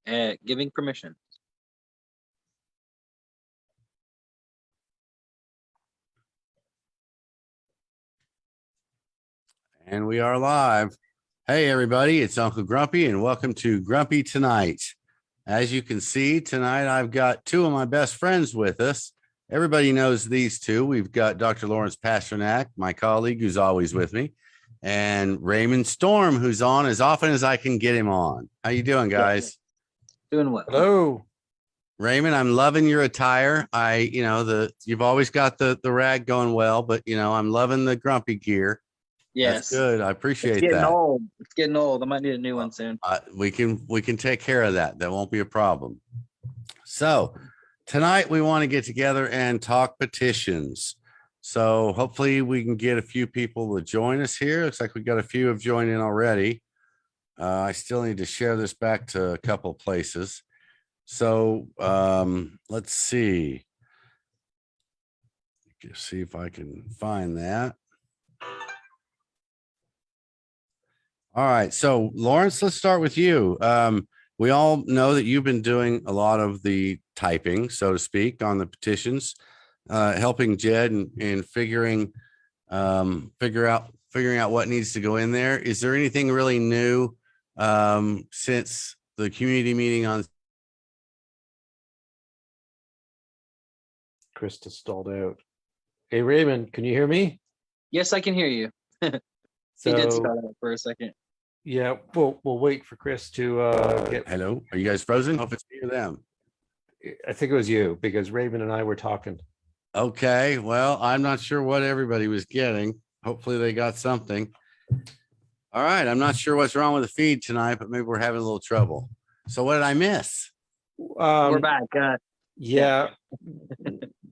giving permission. And we are live. Hey, everybody, it's Uncle Grumpy, and welcome to Grumpy Tonight. As you can see, tonight I've got two of my best friends with us. Everybody knows these two. We've got Dr. Lawrence Pasternack, my colleague, who's always with me, and Raymond Storm, who's on as often as I can get him on. How you doing, guys? Doing what? Hello. Raymond, I'm loving your attire. You've always got the rag going well, but I'm loving the grumpy gear. Yes. That's good. I appreciate It's getting that. old. It's getting old. I might need a new one soon. We can take care of that. That won't be a problem. So tonight we want to get together and talk petitions. So hopefully we can get a few people to join us here. Looks like we got a few have joined in already. I still need to share this back to a couple of places. So let's see. See if I can find that. All right. So Lawrence, let's start with you. We all know that you've been doing a lot of the typing, so to speak, on the petitions, helping Jed in figuring out what needs to go in there. Is there anything really new since the community meeting on? Krista stalled out. Hey, Raymond, can you hear me? Yes, I can hear you. He did start out for a second. Yeah, we'll wait for Chris to get. Hello, are you guys frozen? If it's me or them. I think it was you because Raymond and I were talking. Okay, well, I'm not sure what everybody was getting. Hopefully they got something. All right, I'm not sure what's wrong with the feed tonight, but maybe we're having a little trouble. So what did I miss? We're back. Yeah,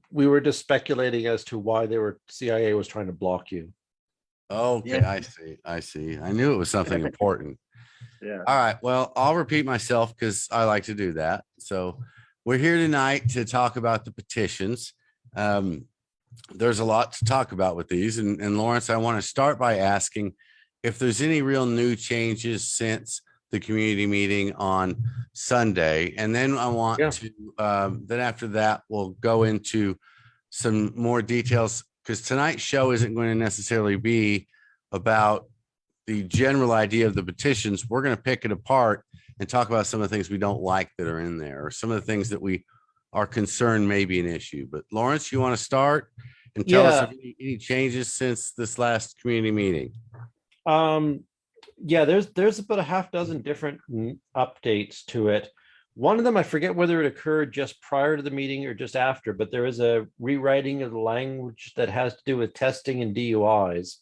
we were just speculating as to why CIA was trying to block you. Okay, Yeah. I see. I knew it was something important. Yeah. All right, well, I'll repeat myself because I like to do that. So we're here tonight to talk about the petitions. There's a lot to talk about with these. And Lawrence, I want to start by asking if there's any real new changes since the community meeting on Sunday. And then I want to, then after that, we'll go into some more details because tonight's show isn't going to necessarily be about the general idea of the petitions. We're going to pick it apart and talk about some of the things we don't like that are in there, or some of the things that we are concerned may be an issue. But Lawrence, you want to start and tell us if any changes since this last community meeting? Yeah, there's about a half dozen different updates to it. One of them, I forget whether it occurred just prior to the meeting or just after, but there is a rewriting of the language that has to do with testing and DUIs.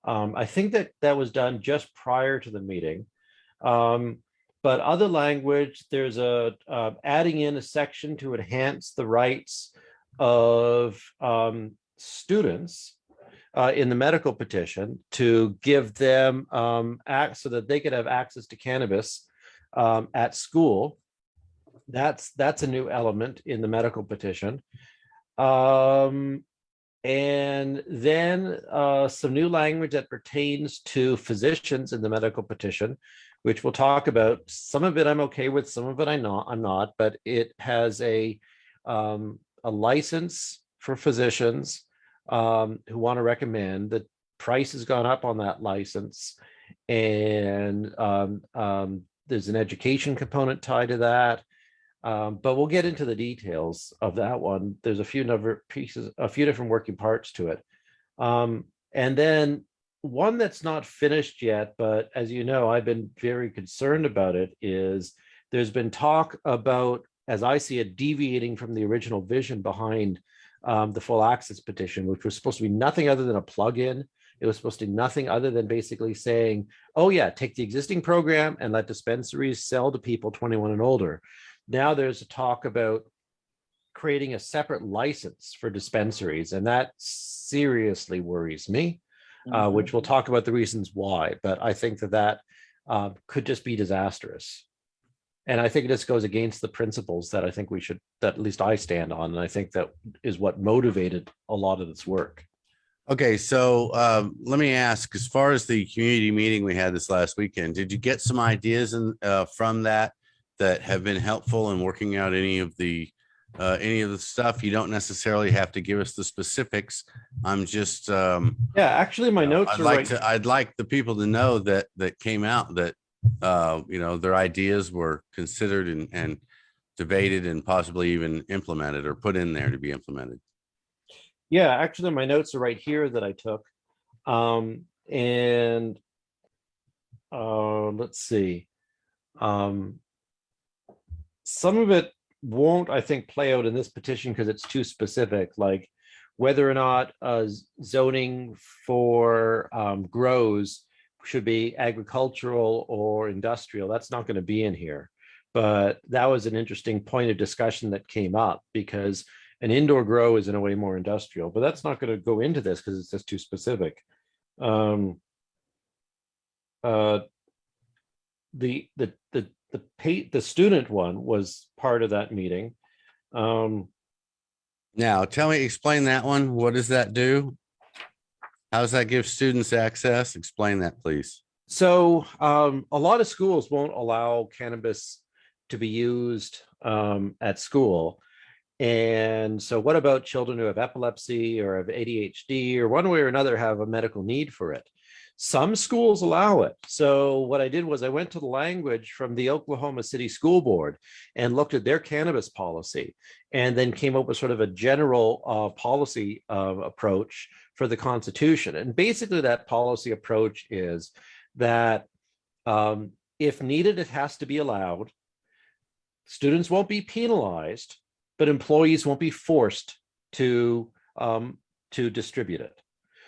I think that was done just prior to the meeting. But other language, there's adding in a section to enhance the rights of students in the medical petition to give them so that they could have access to cannabis at school. That's a new element in the medical petition. And then some new language that pertains to physicians in the medical petition, which we'll talk about. Some of it I'm okay with, some of it I'm not, but it has a license for physicians who want to recommend. The price has gone up on that license, and there's an education component tied to that. But we'll get into the details of that one. There's a few different working parts to it. And then one that's not finished yet, but as you know, I've been very concerned about it, is there's been talk about, as I see it, deviating from the original vision behind the full access petition, which was supposed to be nothing other than a plug-in. It was supposed to be nothing other than basically saying, oh yeah, take the existing program and let dispensaries sell to people 21 and older. Now there's a talk about creating a separate license for dispensaries, and that seriously worries me, which we'll talk about the reasons why. But I think that could just be disastrous. And I think this goes against the principles that I think that at least I stand on. And I think that is what motivated a lot of this work. Okay, so let me ask, as far as the community meeting we had this last weekend, did you get some ideas from that that have been helpful in working out any of the stuff. You don't necessarily have to give us the specifics. I'm just Yeah, actually, my notes are right. I'd like the people to know that came out that their ideas were considered and debated and possibly even implemented or put in there to be implemented. Yeah, actually, my notes are right here that I took. And let's see. Some of it won't, I think, play out in this petition because it's too specific, like whether or not zoning for grows should be agricultural or industrial. That's not going to be in here. But that was an interesting point of discussion that came up because an indoor grow is in a way more industrial, but that's not going to go into this because it's just too specific. The student one was part of that meeting. Now, explain that one. What does that do? How does that give students access? Explain that, please. So a lot of schools won't allow cannabis to be used at school. And so what about children who have epilepsy or have ADHD or one way or another have a medical need for it? Some schools allow it. So what I did was I went to the language from the Oklahoma City School Board and looked at their cannabis policy and then came up with sort of a general policy approach for the Constitution. And basically that policy approach is that if needed, it has to be allowed. Students won't be penalized, but employees won't be forced to distribute it.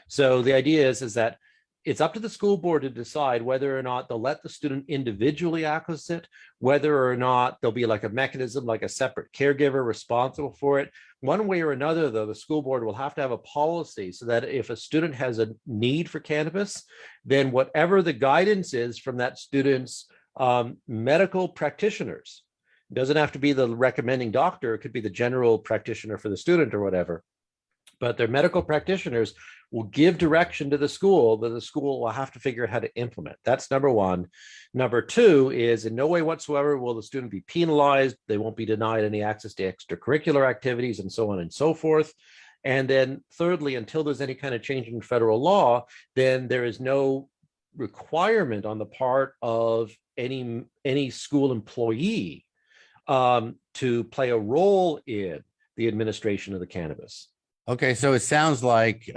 So the idea is that it's up to the school board to decide whether or not they'll let the student individually access it, whether or not there'll be like a mechanism, like a separate caregiver responsible for it. One way or another, though, the school board will have to have a policy so that if a student has a need for cannabis, then whatever the guidance is from that student's medical practitioners, it doesn't have to be the recommending doctor, it could be the general practitioner for the student or whatever. But their medical practitioners will give direction to the school that the school will have to figure out how to implement. That's number one. Number two is in no way whatsoever will the student be penalized. They won't be denied any access to extracurricular activities and so on and so forth. And then thirdly, until there's any kind of change in federal law, then there is no requirement on the part of any school employee to play a role in the administration of the cannabis. Okay, so it sounds like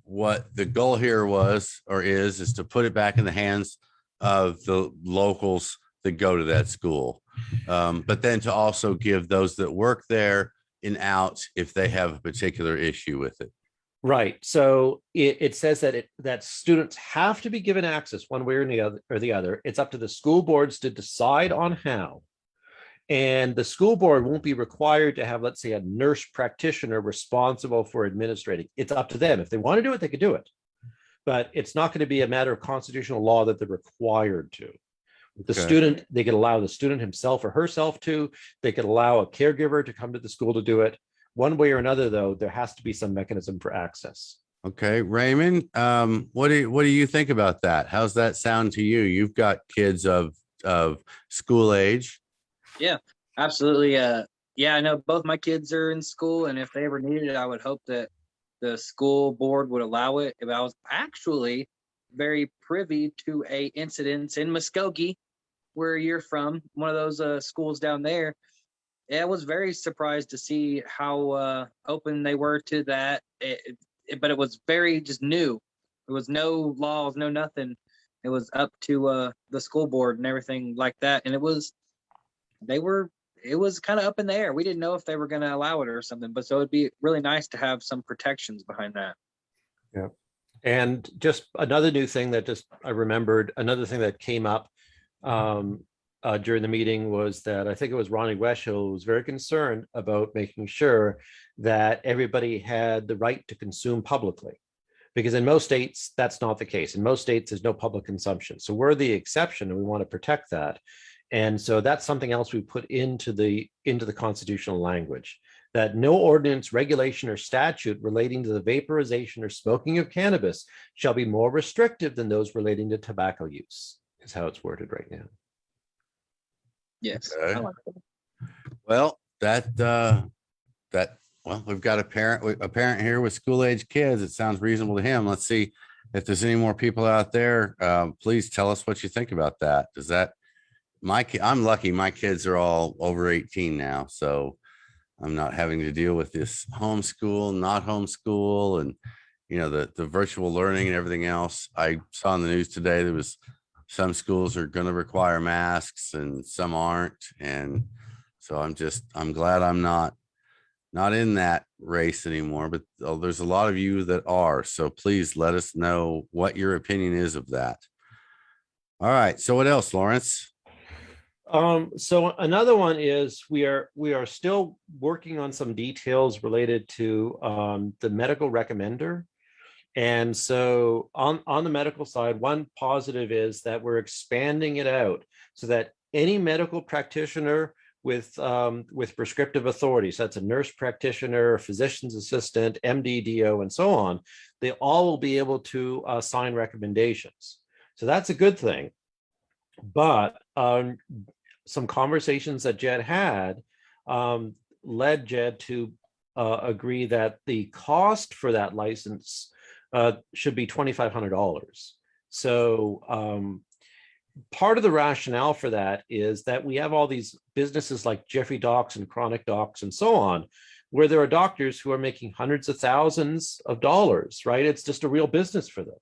what the goal here was or is to put it back in the hands of the locals that go to that school, but then to also give those that work there an out if they have a particular issue with it. Right. So it says that students have to be given access one way or the other. It's up to the school boards to decide on how. And the school board won't be required to have, let's say, a nurse practitioner responsible for administrating. It's up to them. If they want to do it, they could do it. But it's not going to be a matter of constitutional law that they're required to. The student, they could allow the student himself or herself to. They could allow a caregiver to come to the school to do it. One way or another, though, there has to be some mechanism for access. Okay, Raymond, what do you think about that? How's that sound to you? You've got kids of school age. Yeah, absolutely. Yeah, I know both my kids are in school, and if they ever needed it, I would hope that the school board would allow it. If I was actually very privy to a incident in Muskogee, where you're from, one of those schools down there. Yeah, I was very surprised to see how open they were to that. But it was very just new. There was no laws, no nothing. It was up to the school board and everything like that, and it was kind of up in the air. We didn't know if they were going to allow it or something, but so it'd be really nice to have some protections behind that. Yeah. And just another new thing that I remembered, another thing that came up during the meeting was that I think it was Ronnie Weshill was very concerned about making sure that everybody had the right to consume publicly. Because in most states, that's not the case. In most states, there's no public consumption. So we're the exception and we want to protect that. And so that's something else we put into the constitutional language, that no ordinance, regulation, or statute relating to the vaporization or smoking of cannabis shall be more restrictive than those relating to tobacco use, is how it's worded right now. Yes. Okay. I like that. Well, well, we've got a parent here with school age kids. It sounds reasonable to him. Let's see if there's any more people out there. Please tell us what you think about that. Does that I'm lucky. My kids are all over 18 now, so I'm not having to deal with this homeschool, not homeschool, and the virtual learning and everything else. I saw in the news today there was some schools are going to require masks and some aren't, and so I'm glad I'm not in that race anymore. But there's a lot of you that are. So please let us know what your opinion is of that. All right. So what else, Lawrence? So another one is we are still working on some details related to the medical recommender. And so on the medical side, one positive is that we're expanding it out so that any medical practitioner with prescriptive authorities, that's a nurse practitioner, a physician's assistant, MD, DO, and so on, they all will be able to sign recommendations. So that's a good thing. But some conversations that Jed had led Jed to agree that the cost for that license should be $2,500. So part of the rationale for that is that we have all these businesses like Jeffrey Docs and Chronic Docs and so on, where there are doctors who are making hundreds of thousands of dollars, right? It's just a real business for them.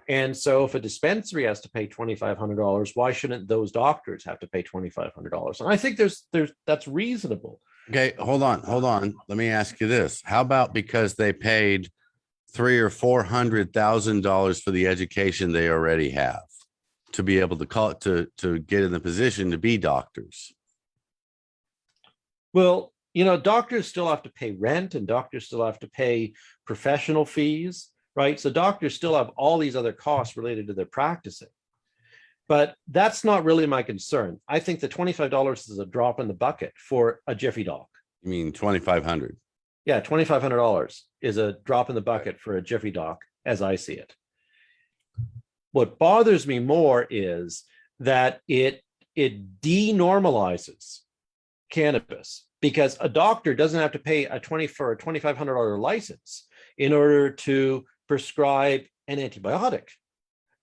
And so if a dispensary has to pay $2,500, why shouldn't those doctors have to pay $2,500? And I think that's reasonable. Okay, hold on. Let me ask you this. How about because they paid $300,000 or $400,000 for the education they already have to be able to call it to get in the position to be doctors? Well, doctors still have to pay rent and doctors still have to pay professional fees, right? So doctors still have all these other costs related to their practicing. But that's not really my concern. I think the $25 is a drop in the bucket for a Jiffy Doc. You mean $2,500? Yeah, $2,500 is a drop in the bucket for a Jiffy Doc, as I see it. What bothers me more is that it denormalizes cannabis, because a doctor doesn't have to pay for a $2,500 license in order to prescribe an antibiotic.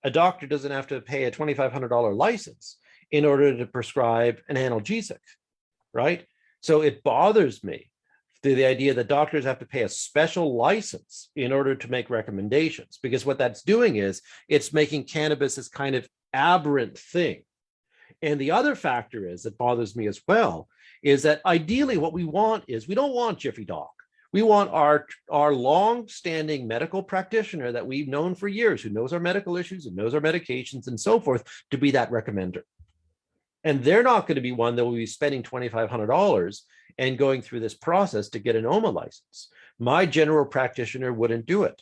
A doctor doesn't have to pay a $2,500 license in order to prescribe an analgesic, right? So it bothers me, the idea that doctors have to pay a special license in order to make recommendations, because what that's doing is it's making cannabis this kind of aberrant thing. And the other factor is that bothers me as well is that ideally what we want is, we don't want Jiffy Doc. We want our long-standing medical practitioner that we've known for years, who knows our medical issues and knows our medications and so forth, to be that recommender. And they're not going to be one that will be spending $2,500 and going through this process to get an OMA license. My general practitioner wouldn't do it.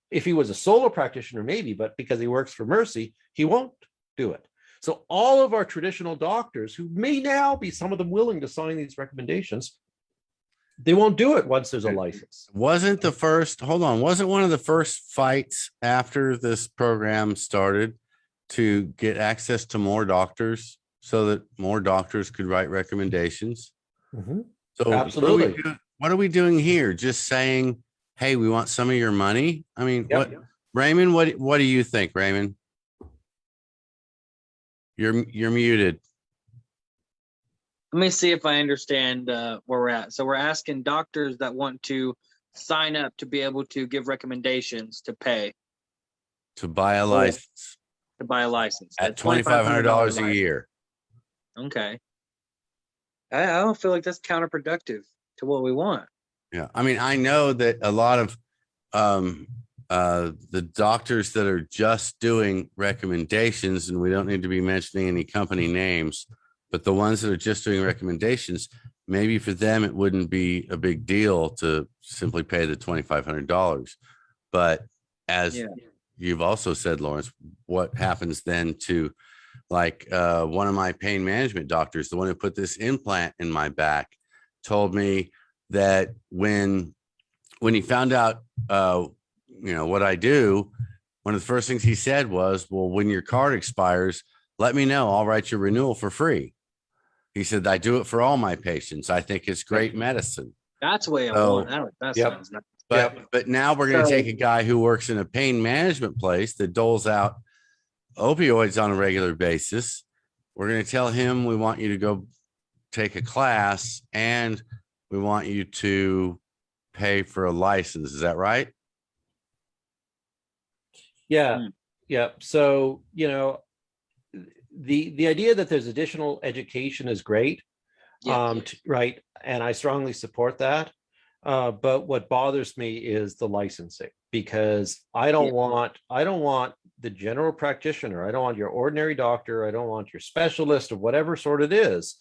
If he was a solo practitioner, maybe, but because he works for Mercy, he won't do it. So all of our traditional doctors, who may now be some of them willing to sign these recommendations, they won't do it once there's a license. Wasn't one of the first fights after this program started to get access to more doctors so that more doctors could write recommendations? Mm-hmm. So absolutely. What are we doing here? Just saying, hey, we want some of your money? I mean, Yep. Raymond, what do you think, Raymond? You're muted. Let me see if I understand where we're at. So we're asking doctors that want to sign up to be able to give recommendations to pay To buy a license. To buy a license At $2,500 a year. Okay. I don't feel like that's counterproductive to what we want. Yeah. I mean, I know that a lot of the doctors that are just doing recommendations, and we don't need to be mentioning any company names, but the ones that are just doing recommendations, maybe for them, it wouldn't be a big deal to simply pay the $2,500. But as you've also said, Lawrence, what happens then to one of my pain management doctors, the one who put this implant in my back, told me that when he found out, what I do, one of the first things he said was, well, when your card expires, let me know. I'll write your renewal for free. He said, I do it for all my patients. I think it's great medicine. That's way I So, want. That yep. sounds nice. But now we're going to So- take a guy who works in a pain management place that doles out opioids on a regular basis. We're going to tell him we want you to go take a class and we want you to pay for a license. Is that right? Yeah. Hmm. Yeah. So, the idea that there's additional education is great. Yeah. Right. And I strongly support that. But what bothers me is the licensing, because I don't want the general practitioner, I don't want your ordinary doctor, I don't want your specialist or whatever sort it is,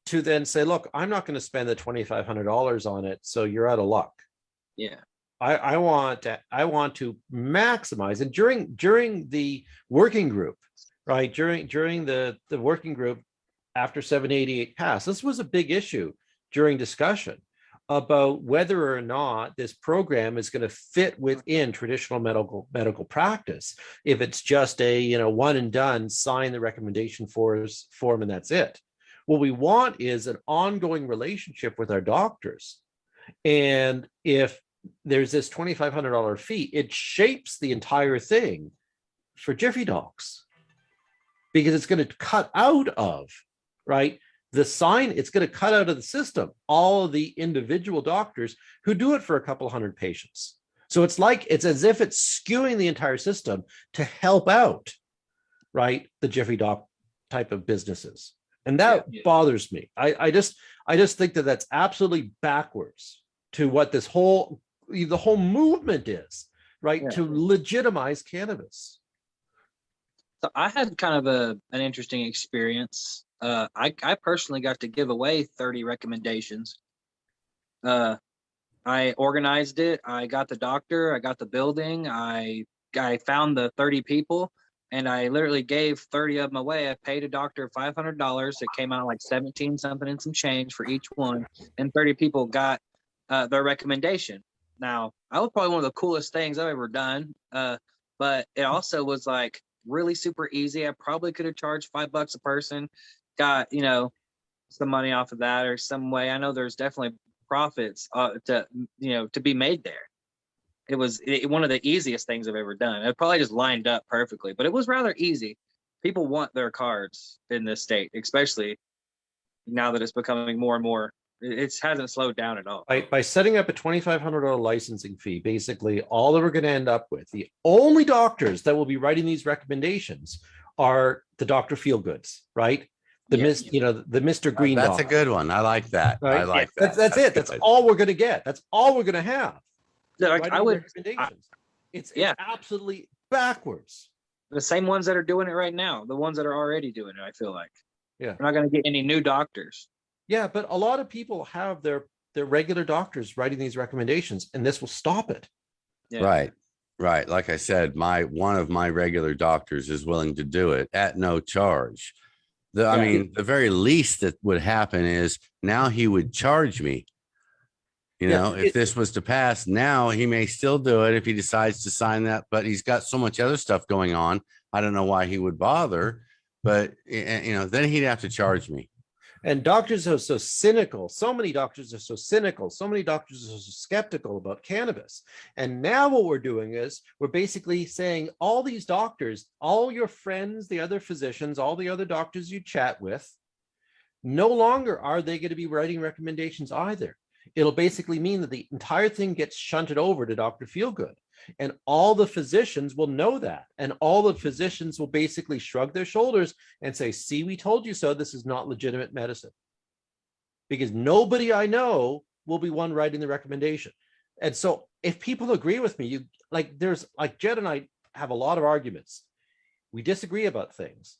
to then say, look, I'm not going to spend the $2,500 on it, so you're out of luck. Yeah. I want to maximize. And during the working group, right, during the working group after 788 passed, this was a big issue during discussion about whether or not this program is going to fit within traditional medical practice. If it's just a one and done, sign the recommendation form and that's it. What we want is an ongoing relationship with our doctors. And if there's this $2,500 fee, it shapes the entire thing for Jiffy Docs, because it's going to cut out of, right, the sign, it's going to cut out of the system all of the individual doctors who do it for a couple hundred patients. So it's as if it's skewing the entire system to help out, right, the Jiffy Doc type of businesses. And that bothers me. I just think that that's absolutely backwards to what the whole movement is, right, to legitimize cannabis. So I had kind of an interesting experience. I personally got to give away 30 recommendations. I organized it. I got the doctor. I got the building. I found the 30 people, and I literally gave 30 of them away. I paid a doctor $500. It came out like 17 something and some change for each one, and 30 people got their recommendation. Now, that was probably one of the coolest things I've ever done. But it also was like really super easy. I probably could have charged $5 a person, got some money off of that or some way. I know there's definitely profits to be made there. It was one of the easiest things I've ever done. It probably just lined up perfectly, but it was rather easy. People want their cards in this state, especially now that it's becoming more and more. It hasn't slowed down at all. By setting up a $2,500 licensing fee, basically all that we're going to end up with, the only doctors that will be writing these recommendations are the Dr. Feelgoods, right? The Mr. Green. That's a good one. I like that. Right? I like that. That's it. That's all we're going to get. That's all we're going to have. I would. It's absolutely backwards. The same ones that are doing it right now, the ones that are already doing it. I feel like we're not going to get any new doctors. Yeah, but a lot of people have their regular doctors writing these recommendations, and this will stop it. Yeah. Right. Like I said, one of my regular doctors is willing to do it at no charge. I mean, the very least that would happen is now he would charge me. If this was to pass, now he may still do it if he decides to sign that, but he's got so much other stuff going on. I don't know why he would bother, but then he'd have to charge me. And doctors are so cynical. So many doctors are so cynical. So many doctors are so skeptical about cannabis. And now what we're doing is we're basically saying all these doctors, all your friends, the other physicians, all the other doctors you chat with, no longer are they going to be writing recommendations either. It'll basically mean that the entire thing gets shunted over to Dr. Feelgood. And all the physicians will know that. And all the physicians will basically shrug their shoulders and say, see, we told you so. This is not legitimate medicine. Because nobody I know will be one writing the recommendation. And so if people agree with me, Jed and I have a lot of arguments. We disagree about things.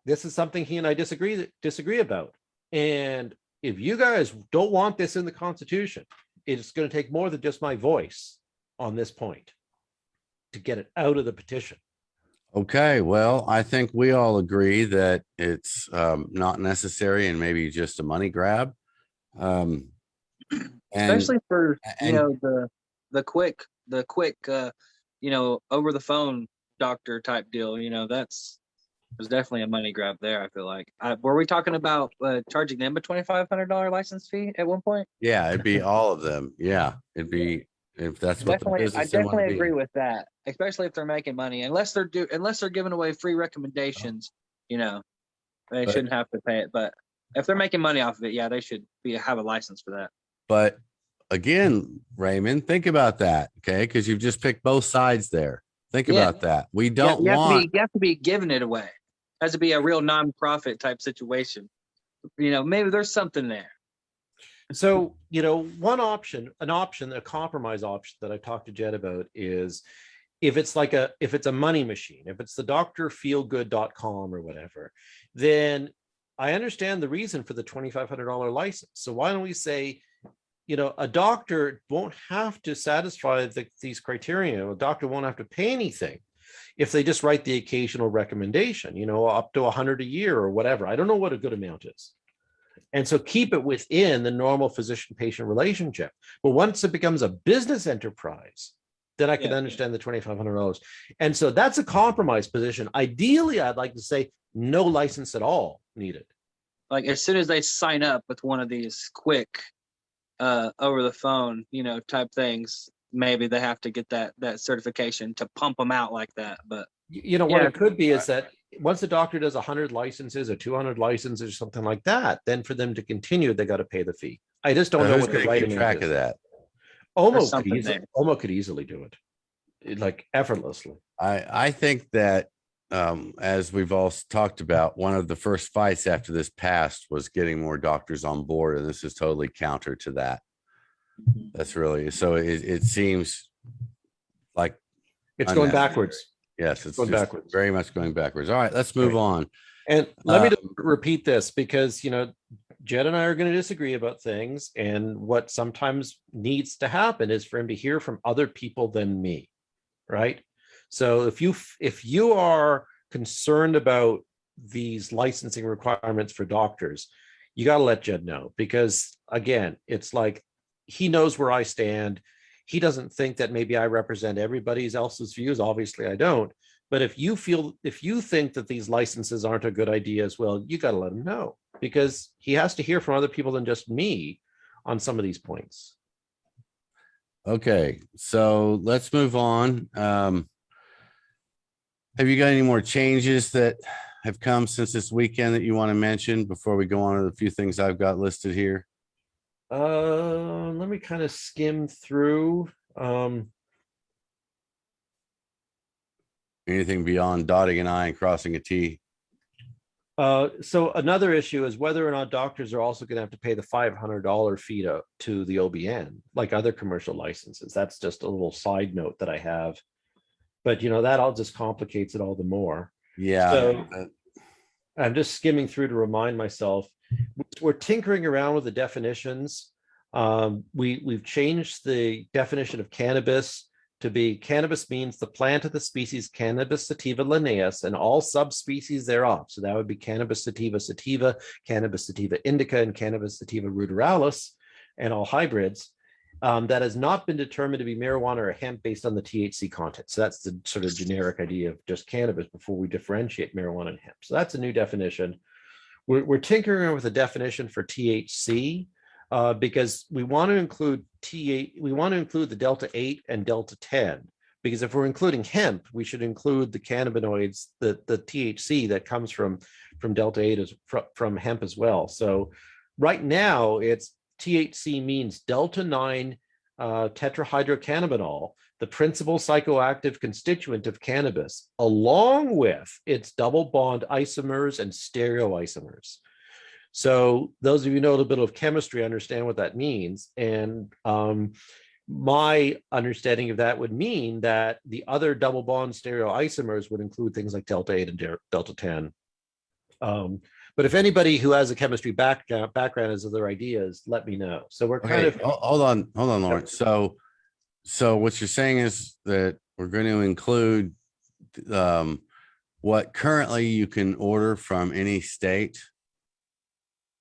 This is something he and I disagree about. And if you guys don't want this in the Constitution, it's going to take more than just my voice on this point to get it out of the petition. Okay, well, I think we all agree that it's not necessary and maybe just a money grab. Especially for the quick over the phone doctor type deal. That's There's definitely a money grab there. I feel like. Were we talking about charging them a $2,500 license fee at one point? Yeah, it'd be all of them. Yeah, it'd be if that's what the I business they want to definitely agree be. with that, especially if they're making money. Unless they're giving away free recommendations, you know, they But shouldn't have to pay it. But if they're making money off of it, yeah, they should have a license for that. but again, Raymond, think about that, okay? Because you've just picked both sides there. Think Yeah. about that. We Yeah, don't want. you have to be giving it away. It has to be a real nonprofit type situation. You know, maybe there's something there. So, a compromise option that I talked to Jed about is if it's a money machine, if it's the drfeelgood.com or whatever, then I understand the reason for the $2,500 license. So why don't we say, a doctor won't have to satisfy these criteria. A doctor won't have to pay anything if they just write the occasional recommendation, up to 100 a year or whatever. I don't know what a good amount is. And so keep it within the normal physician-patient relationship. But once it becomes a business enterprise, then I can understand the $2,500. And so that's a compromise position. Ideally, I'd like to say no license at all needed. Like as soon as they sign up with one of these quick over the phone, type things, maybe they have to get that certification to pump them out like that. But what it could be is that once the doctor does 100 licenses or 200 licenses or something like that, then for them to continue, they got to pay the fee. I just don't know what the right keep track of that. Omo could easily do it, like effortlessly. I think that as we've all talked about, one of the first fights after this passed was getting more doctors on board, and this is totally counter to that. That's really so. It seems like it's going backwards. Yes, it's going backwards. Very much going backwards. All right, let's move on. And let me just repeat this because Jed and I are going to disagree about things, and what sometimes needs to happen is for him to hear from other people than me, right? So if you are concerned about these licensing requirements for doctors, you got to let Jed know, because again, it's like he knows where I stand. He doesn't think that maybe I represent everybody else's views. Obviously, I don't. But if you think that these licenses aren't a good idea as well, you got to let him know, because he has to hear from other people than just me on some of these points. Okay, so let's move on. Have you got any more changes that have come since this weekend that you want to mention before we go on to the few things I've got listed here? Let me kind of skim through. Anything beyond dotting an I and crossing a T? So another issue is whether or not doctors are also going to have to pay the $500 fee to the OBN, like other commercial licenses. That's just a little side note that I have. But, that all just complicates it all the more. Yeah. So I'm just skimming through to remind myself. We're tinkering around with the definitions. We've changed the definition of cannabis to be cannabis means the plant of the species Cannabis sativa linnaeus and all subspecies thereof. So that would be Cannabis sativa sativa, Cannabis sativa indica, and Cannabis sativa ruderalis, and all hybrids. That has not been determined to be marijuana or hemp based on the THC content. So that's the sort of generic idea of just cannabis before we differentiate marijuana and hemp. So that's a new definition. We're tinkering with a definition for THC because we want to include we want to include the Delta 8 and Delta 10, because if we're including hemp, we should include the cannabinoids, the THC that comes from Delta 8 from hemp as well. So right now it's THC means Delta 9 tetrahydrocannabinol, the principal psychoactive constituent of cannabis, along with its double bond isomers and stereoisomers. So those of you who know a little bit of chemistry understand what that means. And my understanding of that would mean that the other double bond stereoisomers would include things like Delta 8 and Delta 10. But if anybody who has a chemistry background has other ideas, let me know. So we're kind of hold on, Lawrence. So what you're saying is that we're going to include what currently you can order from any state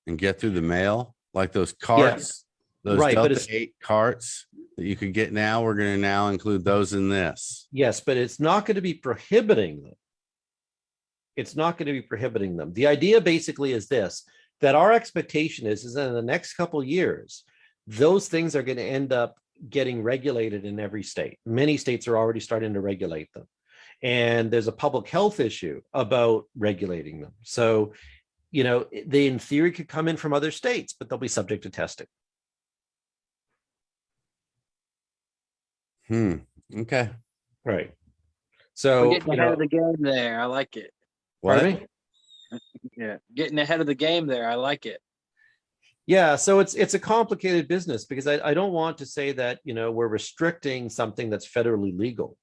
and get through the mail, like those carts, those Delta 8 carts that you could get now. We're going to now include those in this. Yes, but it's not going to be prohibiting them. It's not going to be prohibiting them. The idea basically is this, that our expectation is that in the next couple of years, those things are going to end up getting regulated in every state. Many states are already starting to regulate them. And there's a public health issue about regulating them. So, you know, they in theory could come in from other states, but they'll be subject to testing. Okay. Right. We're So, getting ahead of the game there. I like it. pardon me? Yeah, getting ahead of the game there. I like it. Yeah, so it's a complicated business because I don't want to say that, you know, we're restricting something that's federally legal.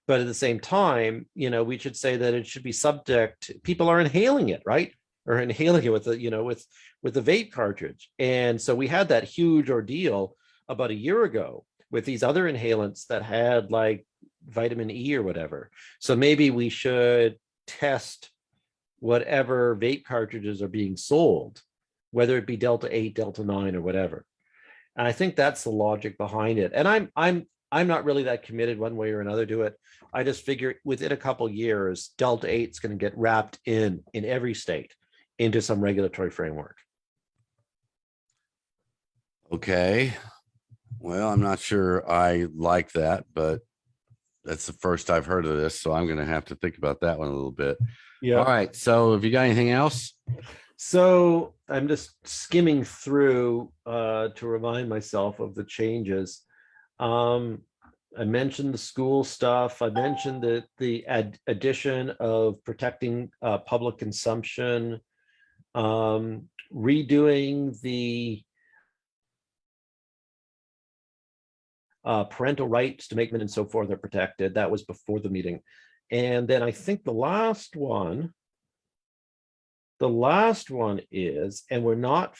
But at the same time, you know, we should say that it should be subject, people are inhaling it, right? Or inhaling it with the, you know, with the vape cartridge. And so we had that huge ordeal about a year ago with these other inhalants that had like vitamin E or whatever. So maybe we should test whatever vape cartridges are being sold, whether it be Delta 8, Delta 9, or whatever. And I think that's the logic behind it. And I'm not really that committed one way or another to it. I just figure within a couple years, Delta 8 is going to get wrapped in every state into some regulatory framework. Okay. Well, I'm not sure I like that, but that's the first I've heard of this. So I'm going to have to think about that one a little bit. Yeah. All right. So have you got anything else? So I'm just skimming through to remind myself of the changes. I mentioned the school stuff. I mentioned the addition of protecting public consumption, redoing the parental rights to make men and so forth are protected. That was before the meeting. And then I think the last one is, and we're not,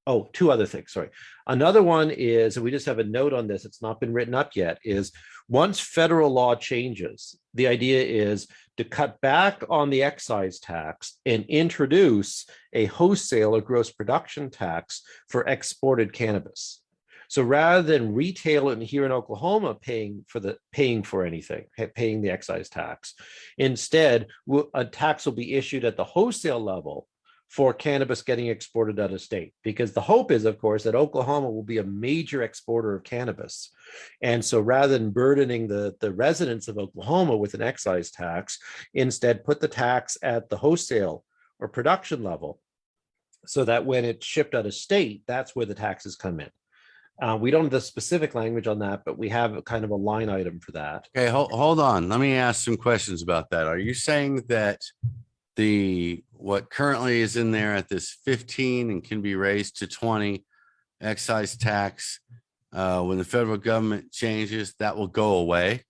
oh, two other things, sorry. Another one is, and we just have a note on this, it's not been written up yet, is once federal law changes, the idea is to cut back on the excise tax and introduce a wholesale or gross production tax for exported cannabis. So rather than retail it here in Oklahoma paying for anything, paying the excise tax, instead a tax will be issued at the wholesale level for cannabis getting exported out of state. Because the hope is, of course, that Oklahoma will be a major exporter of cannabis. And so rather than burdening the residents of Oklahoma with an excise tax, instead put the tax at the wholesale or production level so that when it's shipped out of state, that's where the taxes come in. We don't have the specific language on that, but we have kind of a line item for that. Okay, hold on. Let me ask some questions about that. Are you saying that what currently is in there at this 15 and can be raised to 20 excise tax, when the federal government changes, that will go away?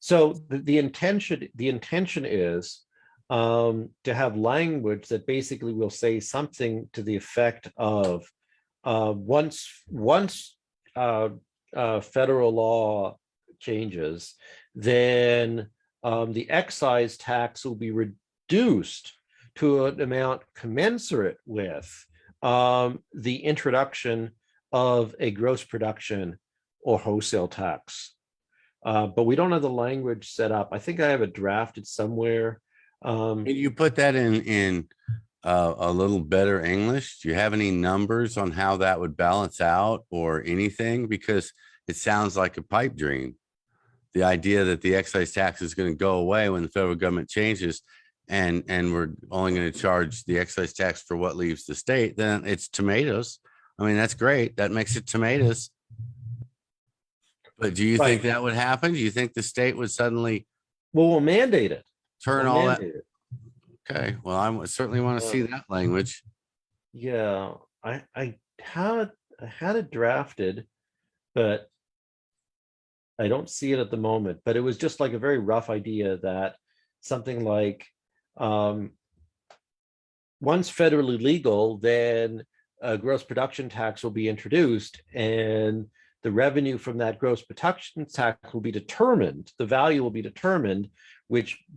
So the intention is to have language that basically will say something to the effect of once federal law changes, then the excise tax will be reduced to an amount commensurate with the introduction of a gross production or wholesale tax. But we don't have the language set up. I think I have it drafted somewhere. Can you put that in a little better English? Do you have any numbers on how that would balance out or anything? Because it sounds like a pipe dream. The idea that the excise tax is going to go away when the federal government changes and we're only going to charge the excise tax for what leaves the state, then it's tomatoes. I mean, that's great. That makes it tomatoes. But do you think that would happen? Do you think the state would suddenly we'll mandate it? turn all that? Okay, well, I certainly want to see that language. Yeah, I had it drafted, but I don't see it at the moment. But it was just like a very rough idea that something like once federally legal, then a gross production tax will be introduced, and the revenue from that gross production tax will be determined. The value will be determined,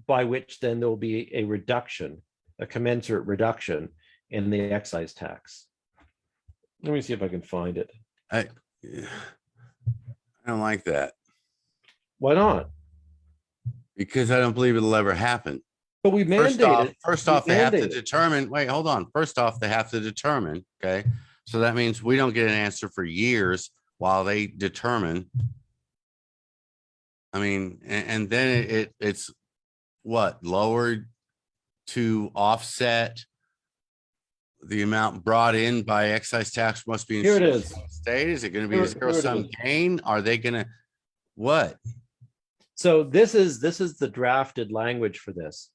by which then there will be a reduction, a commensurate reduction in the excise tax. Let me see if I can find it. I don't like that. Why not? Because I don't believe it'll ever happen. But we mandated. First we off, they have to mandated. determine, wait, hold on. First off, they have to determine, okay? So that means we don't get an answer for years while they determine. I mean, and then it's what, lowered to offset the amount brought in by excise tax must be. Here it is. State, is it going to be a Here zero it sum is. gain? Are they going to, what? So this is the drafted language for this.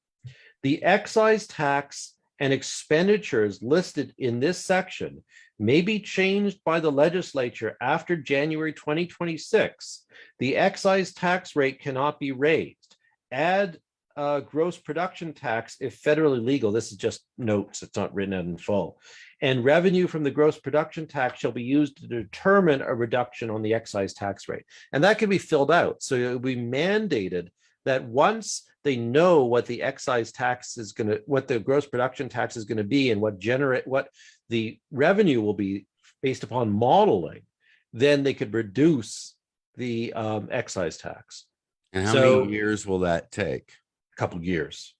The excise tax and expenditures listed in this section may be changed by the legislature after January 2026. The excise tax rate cannot be raised. Add gross production tax if federally legal. This is just notes, it's not written out in full. And revenue from the gross production tax shall be used to determine a reduction on the excise tax rate. And that can be filled out. So it will be mandated that once they know what the excise tax is going to, what the gross production tax is going to be and what the revenue will be based upon modeling, then they could reduce the excise tax. And how many years will that take? A couple of years.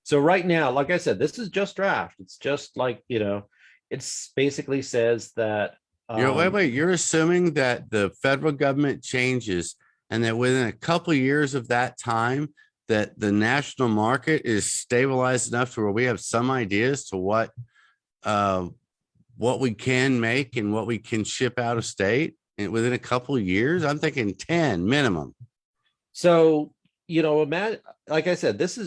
So right now, like I said, this is just draft. It's just like, it's basically says that. Wait, you're assuming that the federal government changes and that within a couple of years of that time, that the national market is stabilized enough to where we have some ideas to what we can make and what we can ship out of state, and within a couple of years. I'm thinking 10 minimum. So, imagine, like I said, this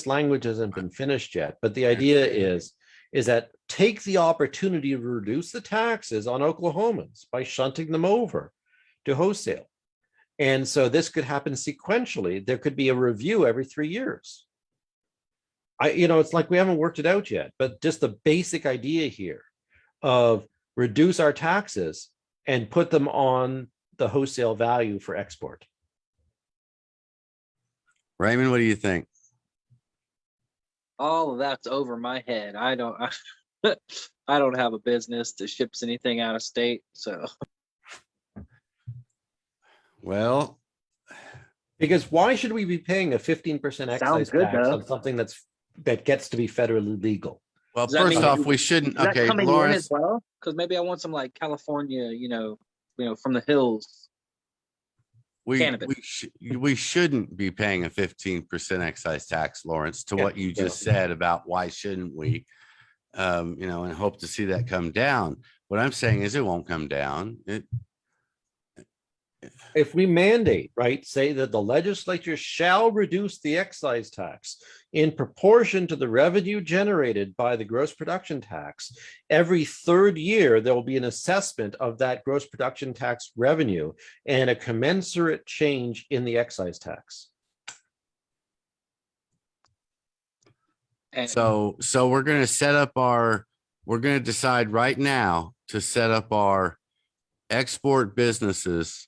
language hasn't been finished yet, but the idea is that take the opportunity to reduce the taxes on Oklahomans by shunting them over to wholesale. And so this could happen sequentially. There could be a review every 3 years. It's like we haven't worked it out yet, but just the basic idea here of reduce our taxes and put them on the wholesale value for export. Raymond, what do you think? All of that's over my head. I don't have a business that ships anything out of state, so. Well, because why should we be paying a 15% excise tax on something that gets to be federally legal? Well, first off, we shouldn't. Okay, Lawrence, as well, because maybe I want some like California, from the hills. We shouldn't be paying a 15% excise tax, Lawrence, to what you just said about why shouldn't we, and hope to see that come down. What I'm saying is it won't come down. If we mandate, right, say that the legislature shall reduce the excise tax in proportion to the revenue generated by the gross production tax, every third year, there will be an assessment of that gross production tax revenue and a commensurate change in the excise tax. So we're going to decide right now to set up our export businesses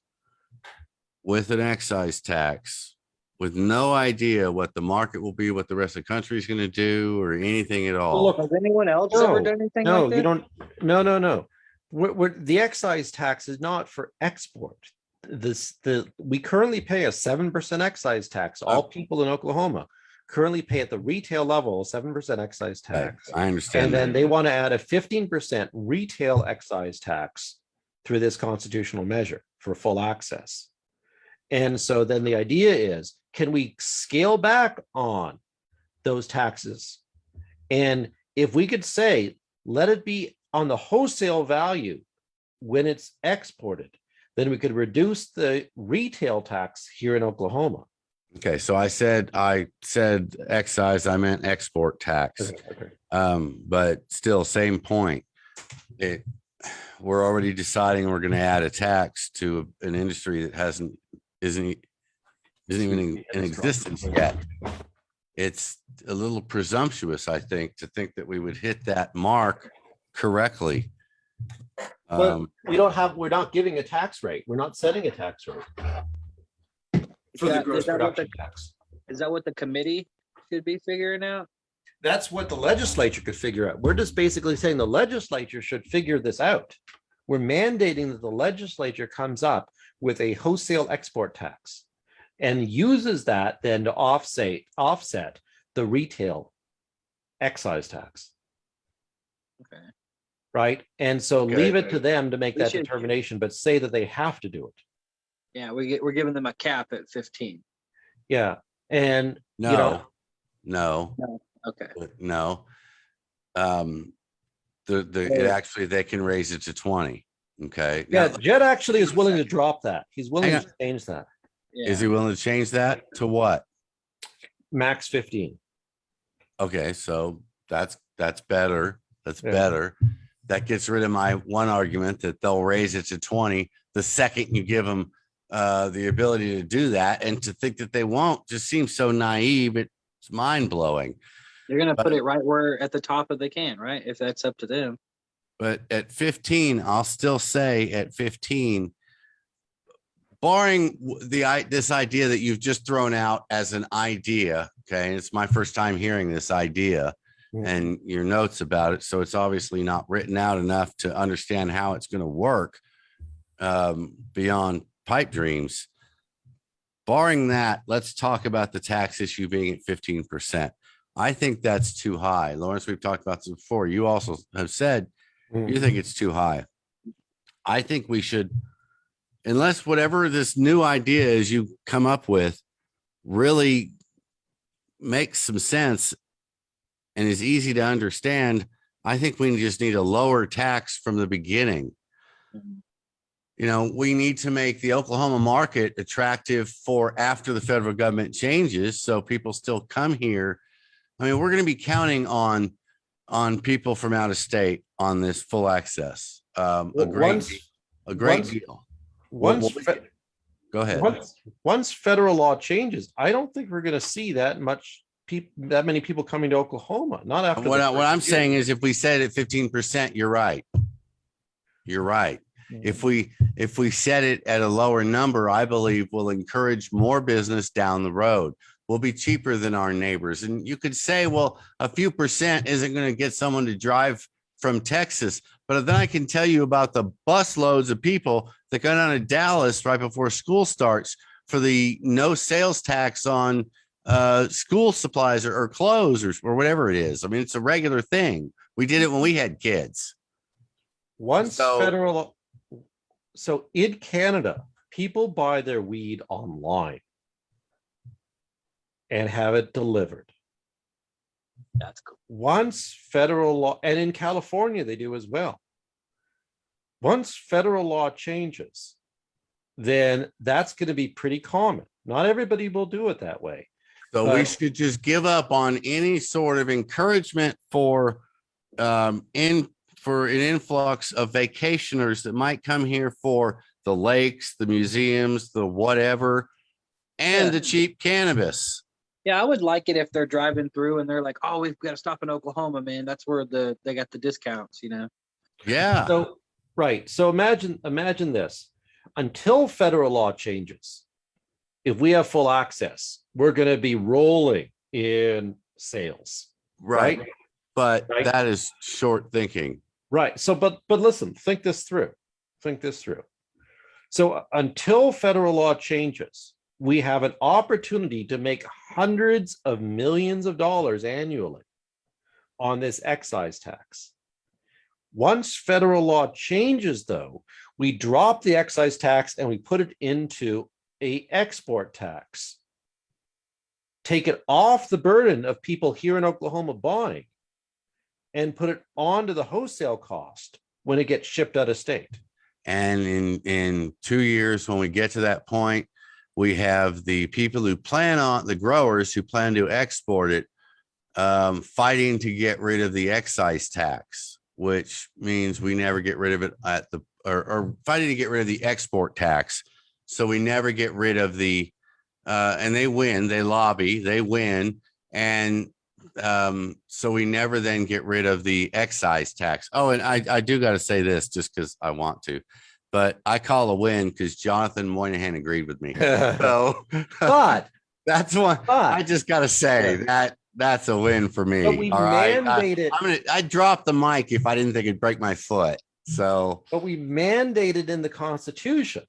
with an excise tax, with no idea what the market will be, what the rest of the country is going to do, or anything at all. Well, look, has anyone else ever done anything like that? You don't. No. The excise tax is not for export. We currently pay a 7% excise tax. All people in Oklahoma currently pay at the retail level 7% excise tax. I understand. And then they want to add a 15% retail excise tax through this constitutional measure for full access. And so then the idea is, can we scale back on those taxes? And if we could say, let it be on the wholesale value when it's exported, then we could reduce the retail tax here in Oklahoma. Okay, so I said excise, I meant export tax. Okay. But still, same point. We're already deciding we're going to add a tax to an industry that isn't even in existence yet. It's a little presumptuous, I think, to think that we would hit that mark correctly. But we're not giving a tax rate. We're not setting a tax rate for the gross production tax. Is that what the committee should be figuring out? That's what the legislature could figure out. We're just basically saying the legislature should figure this out. We're mandating that the legislature comes up with a wholesale export tax. and uses that then to offset the retail excise tax. Okay. Right. And so Okay. leave it to them to make We that should- determination, but say that they have to do it. Yeah, we're giving them a cap at 15. Yeah. And No, you know, no, Okay. no. It actually, they can raise it to 20. Okay. yeah, Now, Jed actually is willing to drop that. He's willing Hang to change that. Yeah. is he willing to change that to what? Max 15. Okay, so that's better. That's Yeah. better. That gets rid of my one argument that they'll raise it to 20 the second you give them the ability to do that, and to think that they won't just seems so naive. It's mind blowing. They're gonna But- put it right where at the top of the can, right? If that's up to them. But at 15, I'll still say at 15, barring this idea that you've just thrown out as an idea. Okay, it's my first time hearing this idea and your notes about it, so it's obviously not written out enough to understand how it's going to work beyond pipe dreams. Barring that, let's talk about the tax issue being at 15%. I think that's too high. Lawrence, we've talked about this before. You also have said you think it's too high. I think we should, unless whatever this new idea is you come up with really makes some sense and is easy to understand, I think we just need a lower tax from the beginning. You know, we need to make the Oklahoma market attractive for after the federal government changes, so people still come here. I mean, we're going to be counting on people from out of state on this full access. A great deal. Once Go ahead. once federal law changes, I don't think we're going to see that many people coming to Oklahoma. Not after What I'm saying is, if we set it at 15%, you're right. You're right. If we set it at a lower number, I believe we'll encourage more business down the road. We'll be cheaper than our neighbors. And you could say, well, a few percent isn't going to get someone to drive from Texas. But then I can tell you about the bus loads of people that go down to Dallas right before school starts for the no sales tax on school supplies or clothes or whatever it is. I mean, it's a regular thing. We did it when we had kids. So in Canada, people buy their weed online and have it delivered. That's cool. Once federal law, and in California they do as well. Once federal law changes, then that's going to be pretty common. Not everybody will do it that way. So we should just give up on any sort of encouragement for an influx of vacationers that might come here for the lakes, the museums, the whatever, and the cheap cannabis. Yeah, I would like it if they're driving through and they're like, "Oh, we've got to stop in Oklahoma, man. That's where they got the discounts." You know. Yeah. So right. So imagine this. Until federal law changes, if we have full access, we're going to be rolling in sales. Right. But Right. that is short thinking. Right. So, but listen, think this through. So until federal law changes, we have an opportunity to make hundreds of millions of dollars annually on this excise tax. Once federal law changes, though, we drop the excise tax and we put it into a export tax. Take it off the burden of people here in Oklahoma buying and put it onto the wholesale cost when it gets shipped out of state. And in 2 years, when we get to that point, we have the people who the growers who plan to export it, fighting to get rid of the excise tax, which means we never get rid of it or fighting to get rid of the export tax. So we never get rid of the, and they win, they lobby, they win. And so we never then get rid of the excise tax. Oh, and I do got to say this just because I want to, but I call a win because Jonathan Moynihan agreed with me. So But that's one I just got to say that's a win for me. But we All right? mandated. I'd drop the mic if I didn't think it'd break my foot. So, But we mandated in the Constitution.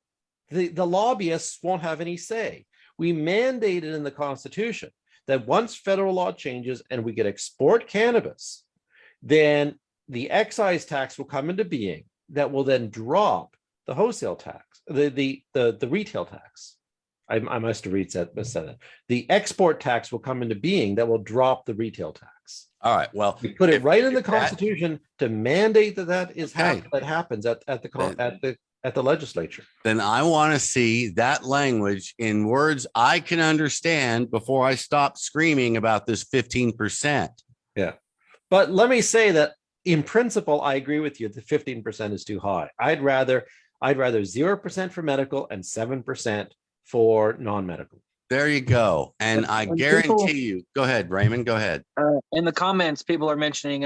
The lobbyists won't have any say. We mandated in the Constitution that once federal law changes and we can export cannabis, then the excise tax will come into being that will then drop the wholesale tax, the retail tax. I must have said that. The export tax will come into being that will drop the retail tax. All right. Well, we put it right in the Constitution to mandate that that happens at the legislature. Then I want to see that language in words I can understand before I stop screaming about this 15%. Yeah. But let me say that in principle, I agree with you. The 15% is too high. I'd rather 0% for medical and 7% for non-medical. There you go. And I guarantee you, go ahead, Raymond, go ahead. In the comments, people are mentioning,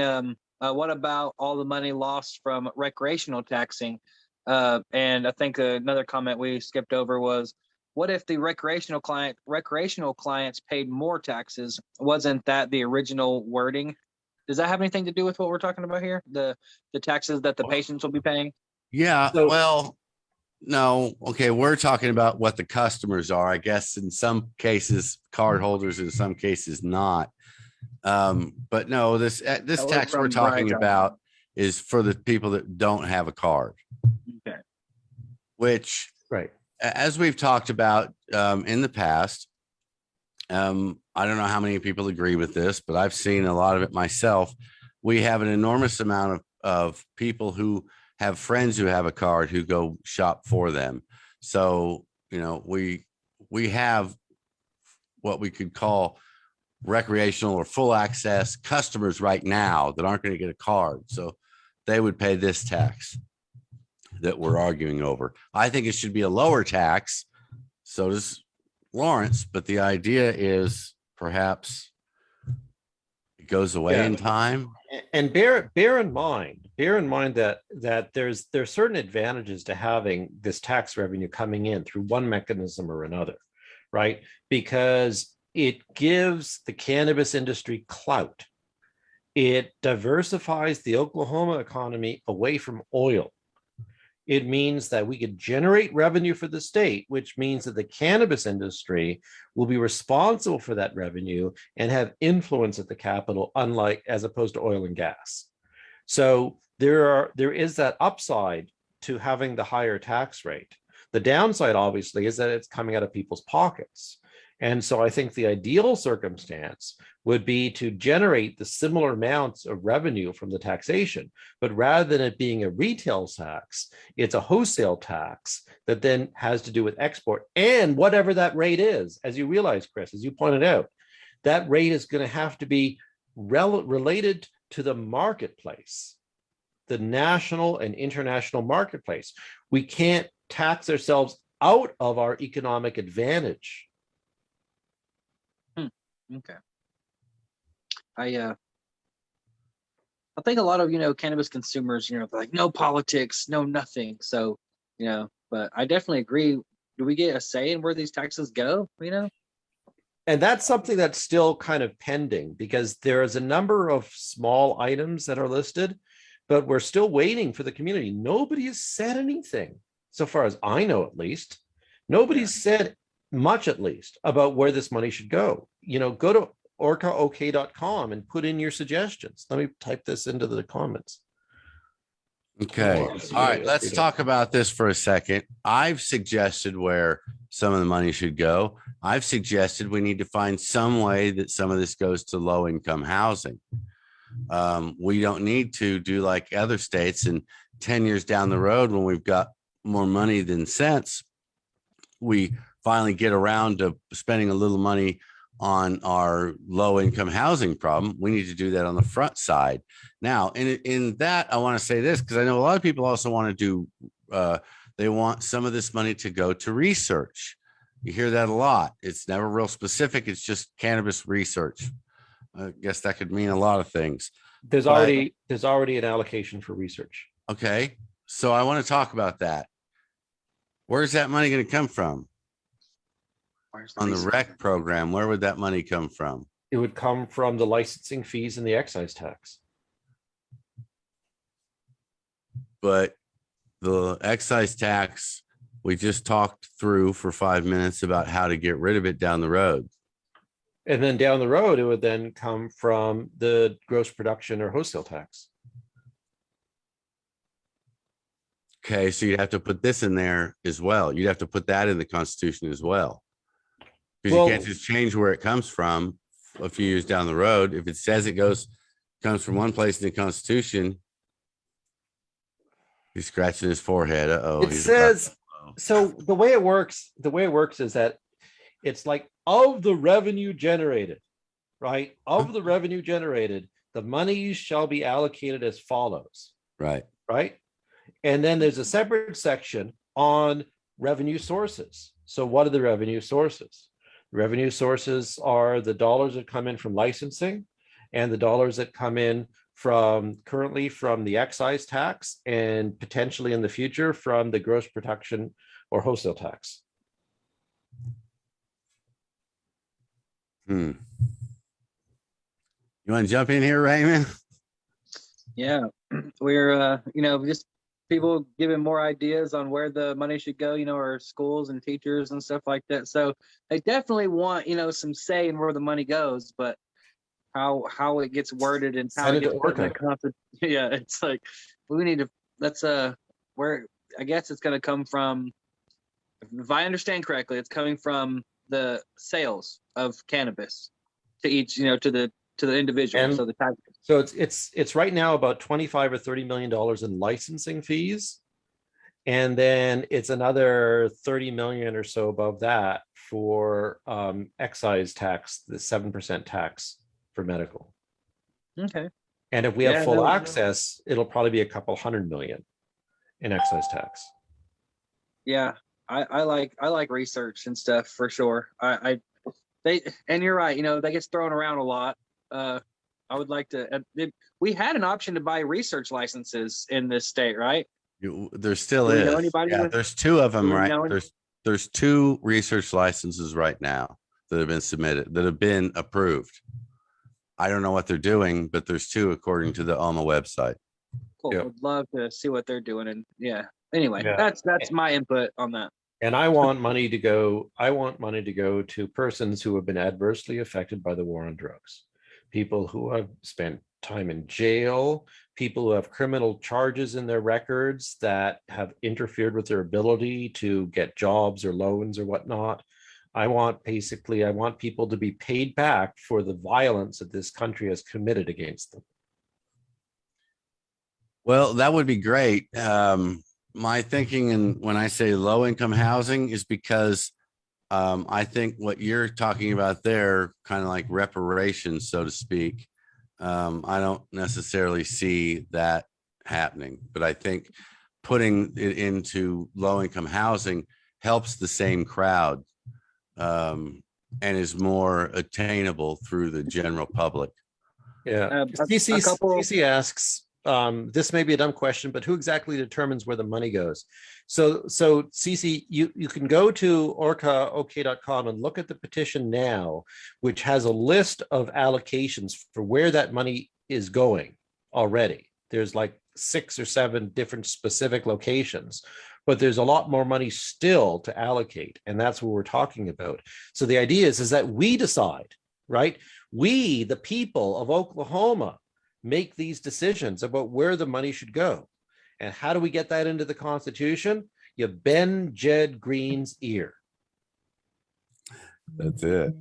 what about all the money lost from recreational taxing? And I think another comment we skipped over was, what if the recreational clients paid more taxes? Wasn't that the original wording? Does that have anything to do with what we're talking about here? The taxes that the patients will be paying? Yeah, well, no. Okay, we're talking about what the customers are. I guess in some cases, card holders, in some cases not. But no, this tax we're talking about is for the people that don't have a card. Okay. Which, right, as we've talked about in the past, I don't know how many people agree with this, but I've seen a lot of it myself. We have an enormous amount of people who have friends who have a card who go shop for them. So, we have what we could call recreational or full access customers right now that aren't going to get a card. So they would pay this tax that we're arguing over. I think it should be a lower tax. So does Lawrence, but the idea is perhaps it goes away in time. And bear in mind that there's certain advantages to having this tax revenue coming in through one mechanism or another, right? Because it gives the cannabis industry clout. It diversifies the Oklahoma economy away from oil. It means that we could generate revenue for the state, which means that the cannabis industry will be responsible for that revenue and have influence at the capital, as opposed to oil and gas. So there is that upside to having the higher tax rate. The downside, obviously, is that it's coming out of people's pockets. And so I think the ideal circumstance would be to generate the similar amounts of revenue from the taxation, but rather than it being a retail tax, it's a wholesale tax that then has to do with export. And whatever that rate is, as you realize, Chris, as you pointed out, that rate is going to have to be related to the marketplace, the national and international marketplace. We can't tax ourselves out of our economic advantage. Okay. I think a lot of, cannabis consumers, they're like, no politics, no nothing. So, but I definitely agree. Do we get a say in where these taxes go, And that's something that's still kind of pending, because there is a number of small items that are listed, but we're still waiting for the community. Nobody has said anything, so far as I know, at least. Nobody's said much, at least, about where this money should go. Go to orcaok.com and put in your suggestions. Let me type this into the comments. Okay. All right. Let's talk about this for a second. I've suggested where some of the money should go. I've suggested we need to find some way that some of this goes to low income housing. We don't need to do like other states, and 10 years down the road, when we've got more money than sense, we finally get around to spending a little money on our low income housing problem. We need to do that on the front side. Now, in that, I want to say this, because I know a lot of people also want to do, they want some of this money to go to research. You hear that a lot. It's never real specific. It's just cannabis research. I guess that could mean a lot of things. There's already an allocation for research. Okay. So I want to talk about that. Where's that money going to come from? On the rec program, where would that money come from? It would come from the licensing fees and the excise tax. But the excise tax We just talked through for 5 minutes about how to get rid of it down the road. And then down the road, it would then come from the gross production or wholesale tax. Okay, so you'd have to put this in there as well. You'd have to put that in the Constitution as well. Because you can't just change where it comes from a few years down the road. If it says it comes from one place in the Constitution, he's scratching his forehead. It says, so the way it works is that it's like, of the revenue generated, right? Of the revenue generated, the monies shall be allocated as follows. Right. Right. And then there's a separate section on revenue sources. So what are the revenue sources? Revenue sources are the dollars that come in from licensing and the dollars that come in from currently from the excise tax and potentially in the future from the gross production or wholesale tax. You want to jump in here, Raymond? Yeah, we're just people giving more ideas on where the money should go, our schools and teachers and stuff like that. So they definitely want, some say in where the money goes, but how it gets worded and how it gets put in the concept. Yeah, it's like we need to where I guess it's going to come from. If I understand correctly, it's coming from the sales of cannabis to each, to the individual. And so the tax. So it's right now about $25 or $30 million in licensing fees. And then it's another 30 million or so above that for excise tax, the 7% tax for medical. Okay. And if we have full access, it'll probably be a couple $100 million in excise tax. Yeah, I like research and stuff for sure. And you're right, that gets thrown around a lot. I would like to. We had an option to buy research licenses in this state, right? There still is. Yeah, there's two of them, right? There's two research licenses right now that have been submitted, that have been approved. I don't know what they're doing, but there's two according to the OMA website. Cool. Yep. Would love to see what they're doing. And anyway, that's my input on that. And I want money to go to persons who have been adversely affected by the war on drugs. People who have spent time in jail, people who have criminal charges in their records that have interfered with their ability to get jobs or loans or whatnot. I want people to be paid back for the violence that this country has committed against them. Well, that would be great. My thinking, and when I say low income housing, is because I think what you're talking about there, kind of like reparations, so to speak. I don't necessarily see that happening, but I think putting it into low income housing helps the same crowd and is more attainable through the general public. Yeah. CC asks, this may be a dumb question, but who exactly determines where the money goes? So CC, you can go to orcaok.com and look at the petition now, which has a list of allocations for where that money is going already. There's like 6 or 7 different specific locations, but there's a lot more money still to allocate. And that's what we're talking about. So the idea is that we decide, right? We, the people of Oklahoma, make these decisions about where the money should go. And how do we get that into the Constitution? You bend Jed Green's ear. That's it.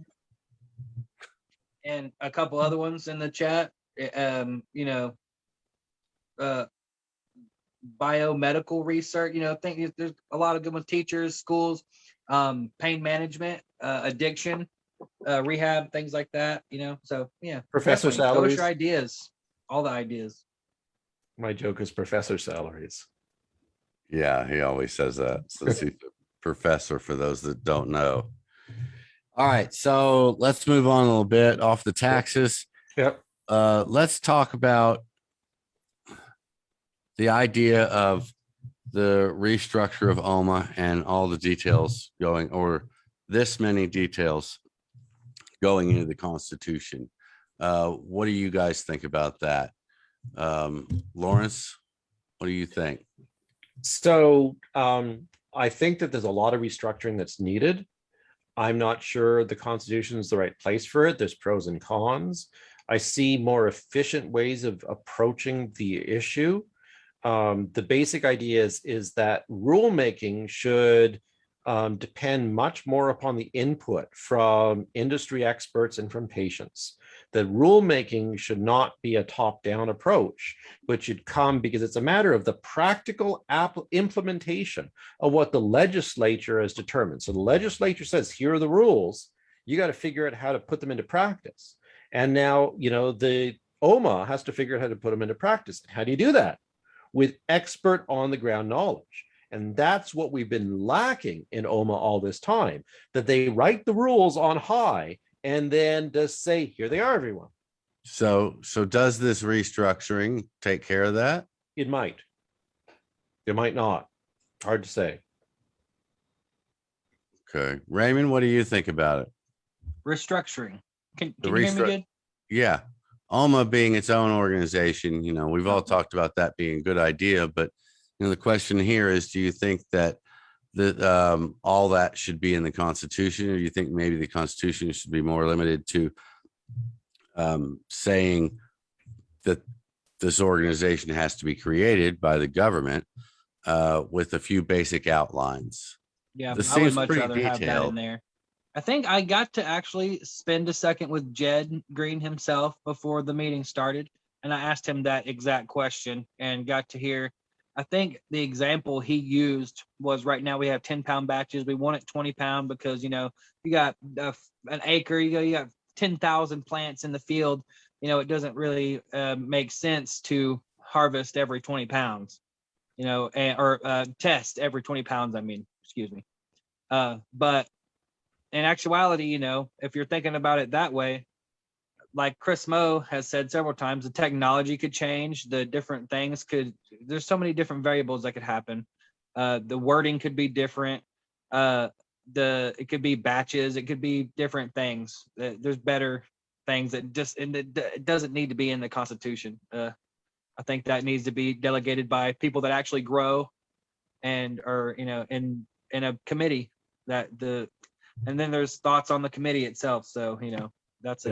And a couple other ones in the chat. Biomedical research. I think there's a lot of good ones. Teachers, schools, pain management, addiction, rehab, things like that. So yeah. Professor salaries. Those are ideas. All the ideas. My joke is professor salaries. Yeah, he always says that. Since he's a professor, for those that don't know. All right, so let's move on a little bit off the taxes. Yep. Let's talk about the idea of the restructure of OMA and all the details going, or this many details going into the Constitution. What do you guys think about that? Lawrence, what do you think? So I think that there's a lot of restructuring that's needed. I'm not sure the Constitution is the right place for it. There's pros and cons. I see more efficient ways of approaching the issue. The basic idea is that rulemaking should depend much more upon the input from industry experts and from patients. That rulemaking should not be a top-down approach, but should come because it's a matter of the practical implementation of what the legislature has determined. So the legislature says, here are the rules. You got to figure out how to put them into practice. And now, the OMA has to figure out how to put them into practice. How do you do that? With expert on the ground knowledge. And that's what we've been lacking in OMA all this time, that they write the rules on high and then just say, here they are, everyone. So does this restructuring take care of that? It might. It might not. Hard to say. Okay. Raymond, what do you think about it? Restructuring. Can you hear me good? Yeah. OMA being its own organization, we've all talked about that being a good idea, but the question here is, do you think that all that should be in the Constitution, or do you think maybe the Constitution should be more limited to saying that this organization has to be created by the government with a few basic outlines? Yeah, This I would seems much pretty rather have that in detailed. there. I think I got to actually spend a second with Jed Green himself before the meeting started, and I asked him that exact question and got to hear. I think the example he used was, right now we have 10-pound batches. We want it 20-pound because, you got an acre, you got 10,000 plants in the field. It doesn't really make sense to harvest every 20 pounds, or test every 20 pounds. Excuse me. But in actuality, if you're thinking about it that way, like Chris Moe has said several times, the technology could change, the different things there's so many different variables that could happen. The wording could be different. It could be batches. It could be different things. There's better things it doesn't need to be in the Constitution. I think that needs to be delegated by people that actually grow or in a committee and then there's thoughts on the committee itself. So, that's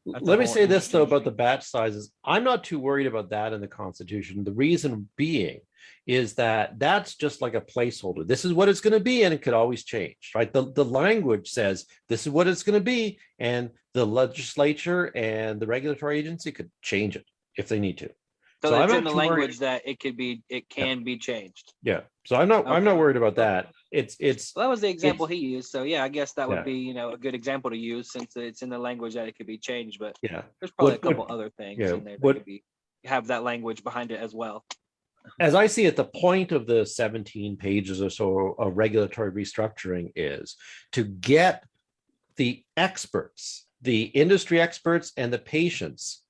Let me say this, though, about the batch sizes. I'm not too worried about that in the Constitution. The reason being is that that's just like a placeholder. This is what it's going to be, and it could always change, right? The language says this is what it's going to be, and the legislature and the regulatory agency could change it if they need to. So it's in the language that it can be changed. Yeah. So I'm not worried about that. It's well, that was the example he used. So yeah, I guess that would be, a good example to use, since it's in the language that it could be changed. But yeah, there's probably a couple other things in there that could have that language behind it as well. As I see it, the point of the 17 pages or so of regulatory restructuring is to get the experts, the industry experts and the patients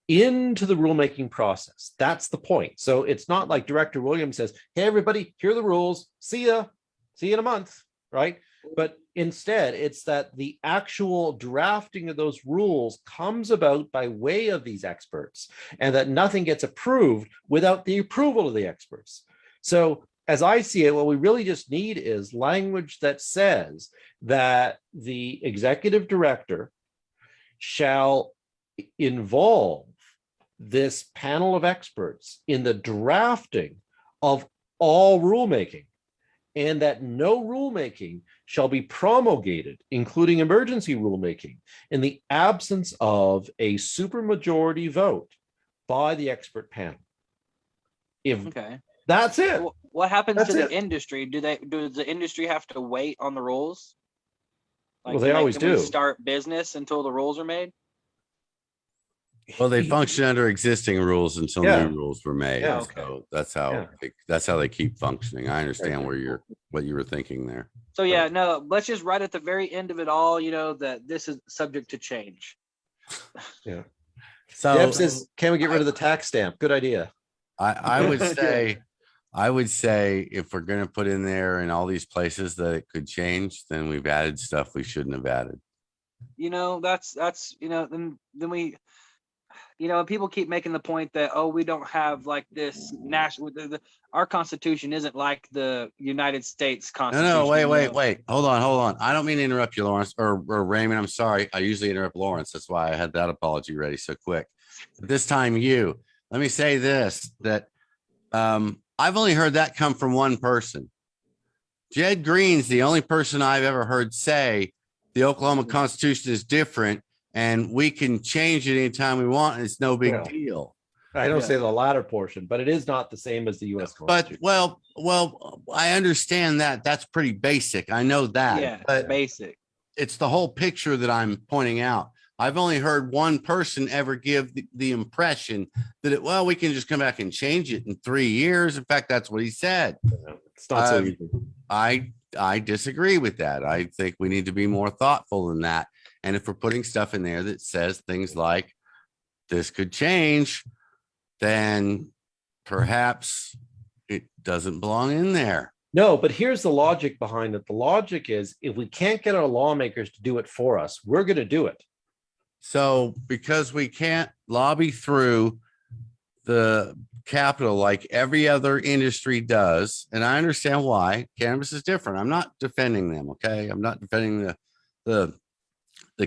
into the rulemaking process. That's the point. So it's not like Director Williams says, hey, everybody, here are the rules. See you in a month, right? But instead, it's that the actual drafting of those rules comes about by way of these experts, and that nothing gets approved without the approval of the experts. So as I see it, what we really just need is language that says that the executive director shall involve this panel of experts in the drafting of all rulemaking, and that no rulemaking shall be promulgated, including emergency rulemaking, in the absence of a supermajority vote by the expert panel. That's it. What happens to the industry? Does the industry have to wait on the rules? Well, they always do. Start business until the rules are made? Well, they function under existing rules until new rules were made. Yeah. So that's how they keep functioning. I understand what you were thinking there. So let's just write at the very end of it all, that this is subject to change. Yeah. So Deb says, can we get rid of the tax stamp? Good idea. I would say if we're going to put in there in all these places that it could change, then we've added stuff we shouldn't have added. Then we, people keep making the point that, oh, we don't have like this national, our Constitution isn't like the United States Constitution. No, wait. Hold on. I don't mean to interrupt you, Lawrence or Raymond. I'm sorry. I usually interrupt Lawrence. That's why I had that apology ready so quick. But this time, let me say this, that I've only heard that come from one person. Jed Green's the only person I've ever heard say the Oklahoma Constitution is different and we can change it anytime we want. And it's no big deal. I don't say the latter portion, but it is not the same as the U.S. Constitution. But well, I understand that. That's pretty basic. I know that. Yeah, but basic. It's the whole picture that I'm pointing out. I've only heard one person ever give the impression that we can just come back and change it in 3 years. In fact, that's what he said. It's not so easy. I disagree with that. I think we need to be more thoughtful than that. And if we're putting stuff in there that says things like this could change, then perhaps it doesn't belong in there. No, but here's the logic behind it. The logic is if we can't get our lawmakers to do it for us, we're going to do it. So because we can't lobby through the Capitol like every other industry does, and I understand why cannabis is different. I'm not defending them. Okay. I'm not defending the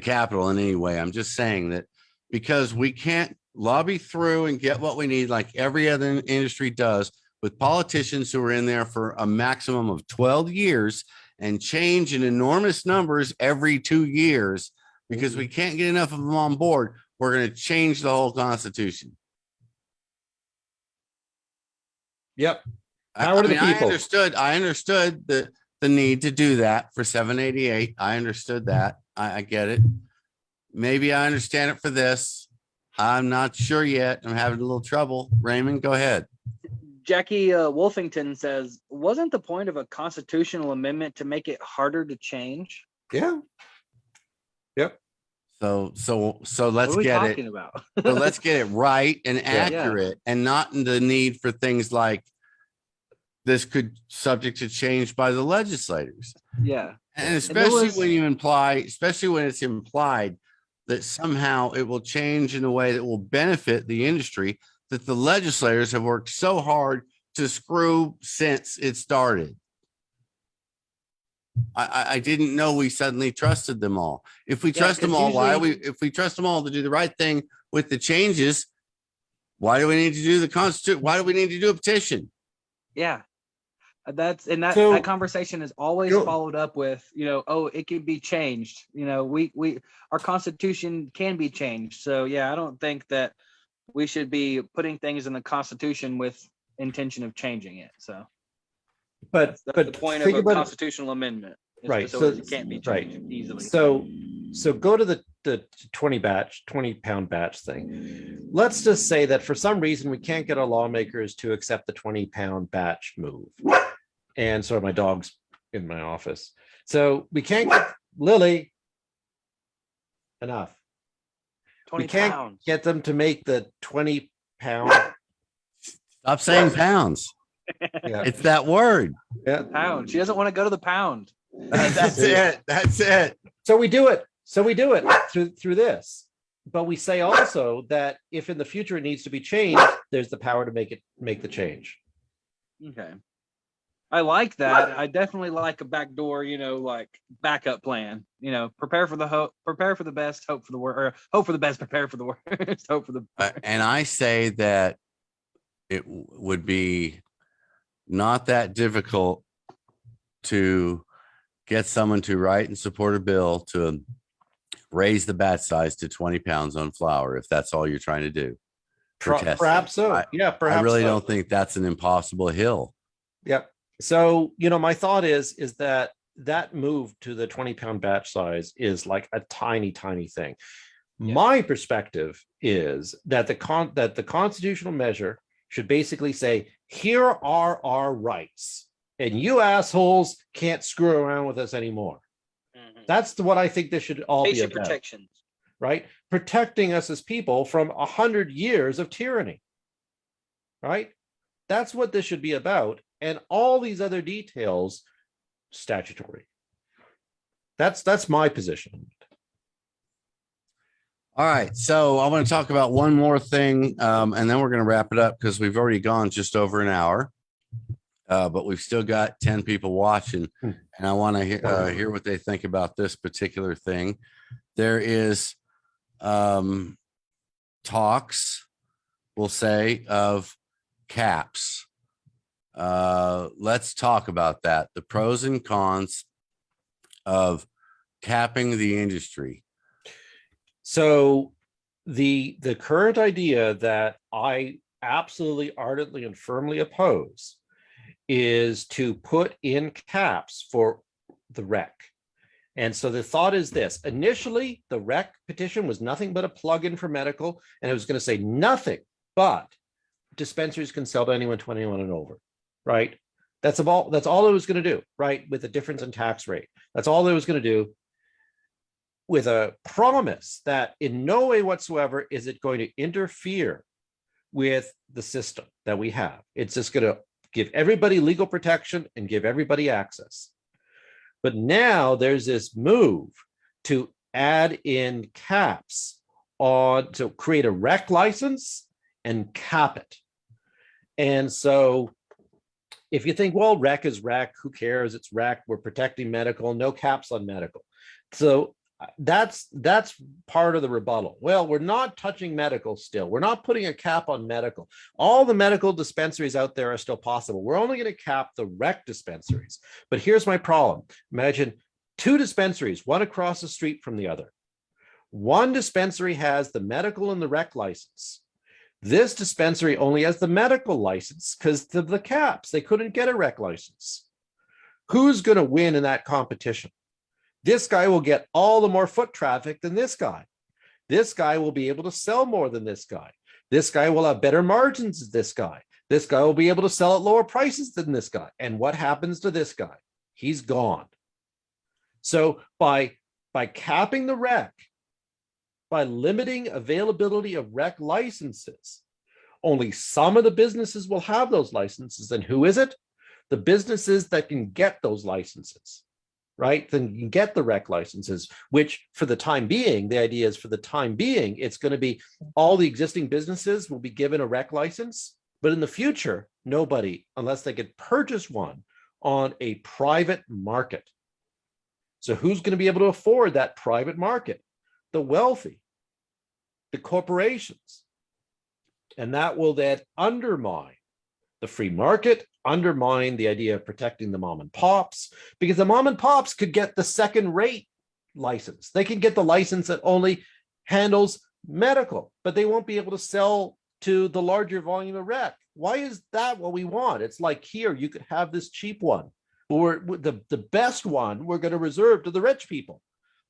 Capitol in any way. I'm just saying that because we can't lobby through and get what we need like every other industry does, with politicians who are in there for a maximum of 12 years and change in enormous numbers every 2 years, because we can't get enough of them on board, we're going to change the whole Constitution. Yep. Power to the people. I understood the need to do that for 788. I understood that. I get it. Maybe I understand it for this. I'm not sure yet. I'm having a little trouble. Raymond, go ahead. Jackie Wolfington says, wasn't the point of a constitutional amendment to make it harder to change? Yeah. Yep. So let's get it. About? So let's get it right and accurate, and not in the need for things like this could subject to change by the legislators. Yeah. And especially when it's implied that somehow it will change in a way that will benefit the industry that the legislators have worked so hard to screw since it started. I didn't know we suddenly trusted them all. If we trust them all, if we trust them all to do the right thing with the changes, why do we need to do the Constitution? Why do we need to do a petition? Yeah. That conversation is always followed up with, it could be changed. Our Constitution can be changed. So yeah, I don't think that we should be putting things in the Constitution with intention of changing it. So, but the point of a constitutional amendment, right? So it can't be changed easily. So go to the 20 pound batch thing. Let's just say that for some reason we can't get our lawmakers to accept the 20 pound batch move. And so my dog's in my office. So we can't get Lily enough. We can't get them to make the 20 pound. Stop saying pounds. Yeah. It's that word. Yeah. Pound. She doesn't want to go to the pound. That's it. So we do it through this. But we say also that if in the future it needs to be changed, there's the power to make the change. Okay. I like that. I definitely like a backdoor, like backup plan. Prepare for the best, hope for the worst, or hope for the best, prepare for the worst, hope for the best. And I say that it would be not that difficult to get someone to write and support a bill to raise the batch size to 20 pounds on flour, if that's all you're trying to do. Perhaps so. Perhaps I really don't think that's an impossible hill. Yep. So, my thought is that move to the 20 pound batch size is like a tiny, tiny thing. Yeah. My perspective is that the constitutional measure should basically say, here are our rights, and you assholes can't screw around with us anymore. Mm-hmm. That's what I think this should all basic be about. Protections. Right? Protecting us as people from 100 years of tyranny. Right? That's what this should be about. And all these other details, statutory. That's my position. All right. So I want to talk about one more thing, and then we're going to wrap it up because we've already gone just over an hour. But we've still got 10 people watching, and I want to hear what they think about this particular thing. There is talks, we'll say, of caps. Let's talk about that. The pros and cons of capping the industry. So the current idea that I absolutely ardently and firmly oppose is to put in caps for the rec. And so the thought is this: initially, the rec petition was nothing but a plug-in for medical, and it was going to say nothing but dispensaries can sell to anyone 21 and over, right? That's all it was going to do, right? With a difference in tax rate. That's all it was going to do, with a promise that in no way whatsoever is it going to interfere with the system that we have. It's just going to give everybody legal protection and give everybody access. But now there's this move to add in caps on, to create a rec license and cap it. And so if you think, well, rec is rec, who cares? It's rec, we're protecting medical, no caps on medical. So that's part of the rebuttal. Well, we're not touching medical still. We're not putting a cap on medical. All the medical dispensaries out there are still possible. We're only going to cap the rec dispensaries. But here's my problem. Imagine two dispensaries, one across the street from the other. One dispensary has the medical and the rec license. This dispensary only has the medical license because of the caps. They couldn't get a rec license. Who's going to win in that competition? This guy will get all the more foot traffic than this guy. This guy will be able to sell more than this guy. This guy will have better margins than this guy. This guy will be able to sell at lower prices than this guy. And what happens to this guy? He's gone. So by capping the rec, by limiting availability of rec licenses, only some of the businesses will have those licenses. And who is it? The businesses that can get those licenses. Right? Then you can get the rec licenses, which for the time being, the idea is for the time being, it's going to be all the existing businesses will be given a rec license, but in the future, nobody, unless they could purchase one on a private market. So who's going to be able to afford that private market? The wealthy, the corporations. And that will then undermine the free market, undermine the idea of protecting the mom and pops, because the mom and pops could get the second rate license. They can get the license that only handles medical, but they won't be able to sell to the larger volume of rec. Why is that what we want? It's like, here, you could have this cheap one, or the best one we're going to reserve to the rich people.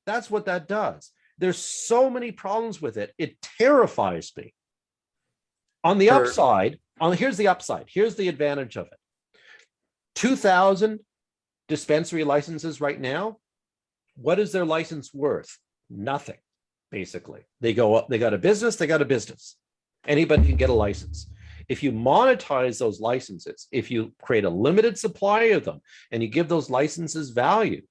That's what that does. There's so many problems with it. It terrifies me. On the upside, here's the upside. Here's the advantage of it. 2,000 dispensary licenses right now. What is their license worth? Nothing, basically. They go up, they got a business, they got a business. Anybody can get a license. If you monetize those licenses, if you create a limited supply of them and you give those licenses value,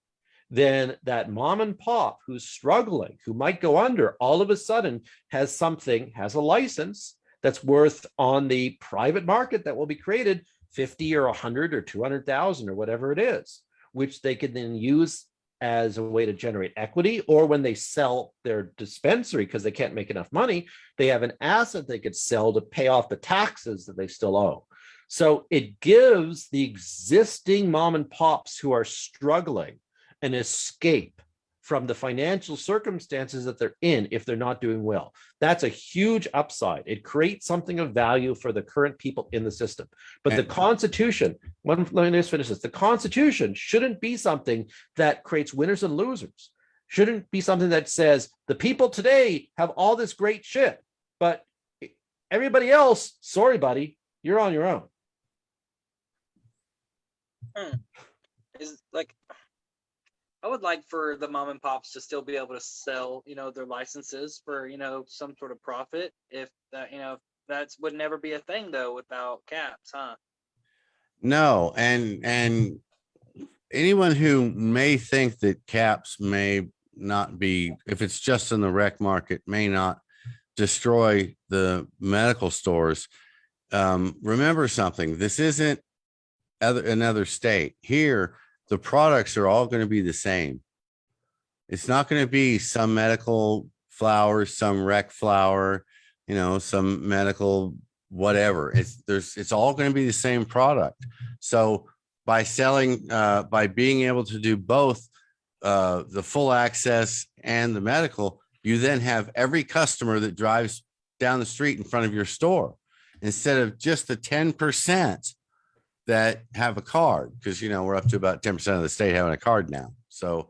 then that mom and pop who's struggling, who might go under, all of a sudden has a license that's worth on the private market that will be created 50 or 100 or 200,000 or whatever it is, which they can then use as a way to generate equity, or when they sell their dispensary because they can't make enough money, they have an asset they could sell to pay off the taxes that they still owe. So it gives the existing mom and pops who are struggling an escape from the financial circumstances that they're in if they're not doing well. That's a huge upside. It creates something of value for the current people in the system. But the Constitution, let me just finish this. The Constitution shouldn't be something that creates winners and losers. Shouldn't be something that says the people today have all this great shit, but everybody else, sorry, buddy, you're on your own. Is like, I would like for the mom and pops to still be able to sell, their licenses for, some sort of profit. If that, that's would never be a thing though without caps, huh? No, and anyone who may think that caps may not be, if it's just in the rec market, may not destroy the medical stores. Remember something, this isn't another state. Here, the products are all going to be the same. It's not going to be some medical flower, some rec flower, you know, some medical whatever. It's all going to be the same product. So by selling, by being able to do both the full access and the medical, you then have every customer that drives down the street in front of your store, instead of just the 10% that have a card, because, you know, we're up to about 10% of the state having a card now. So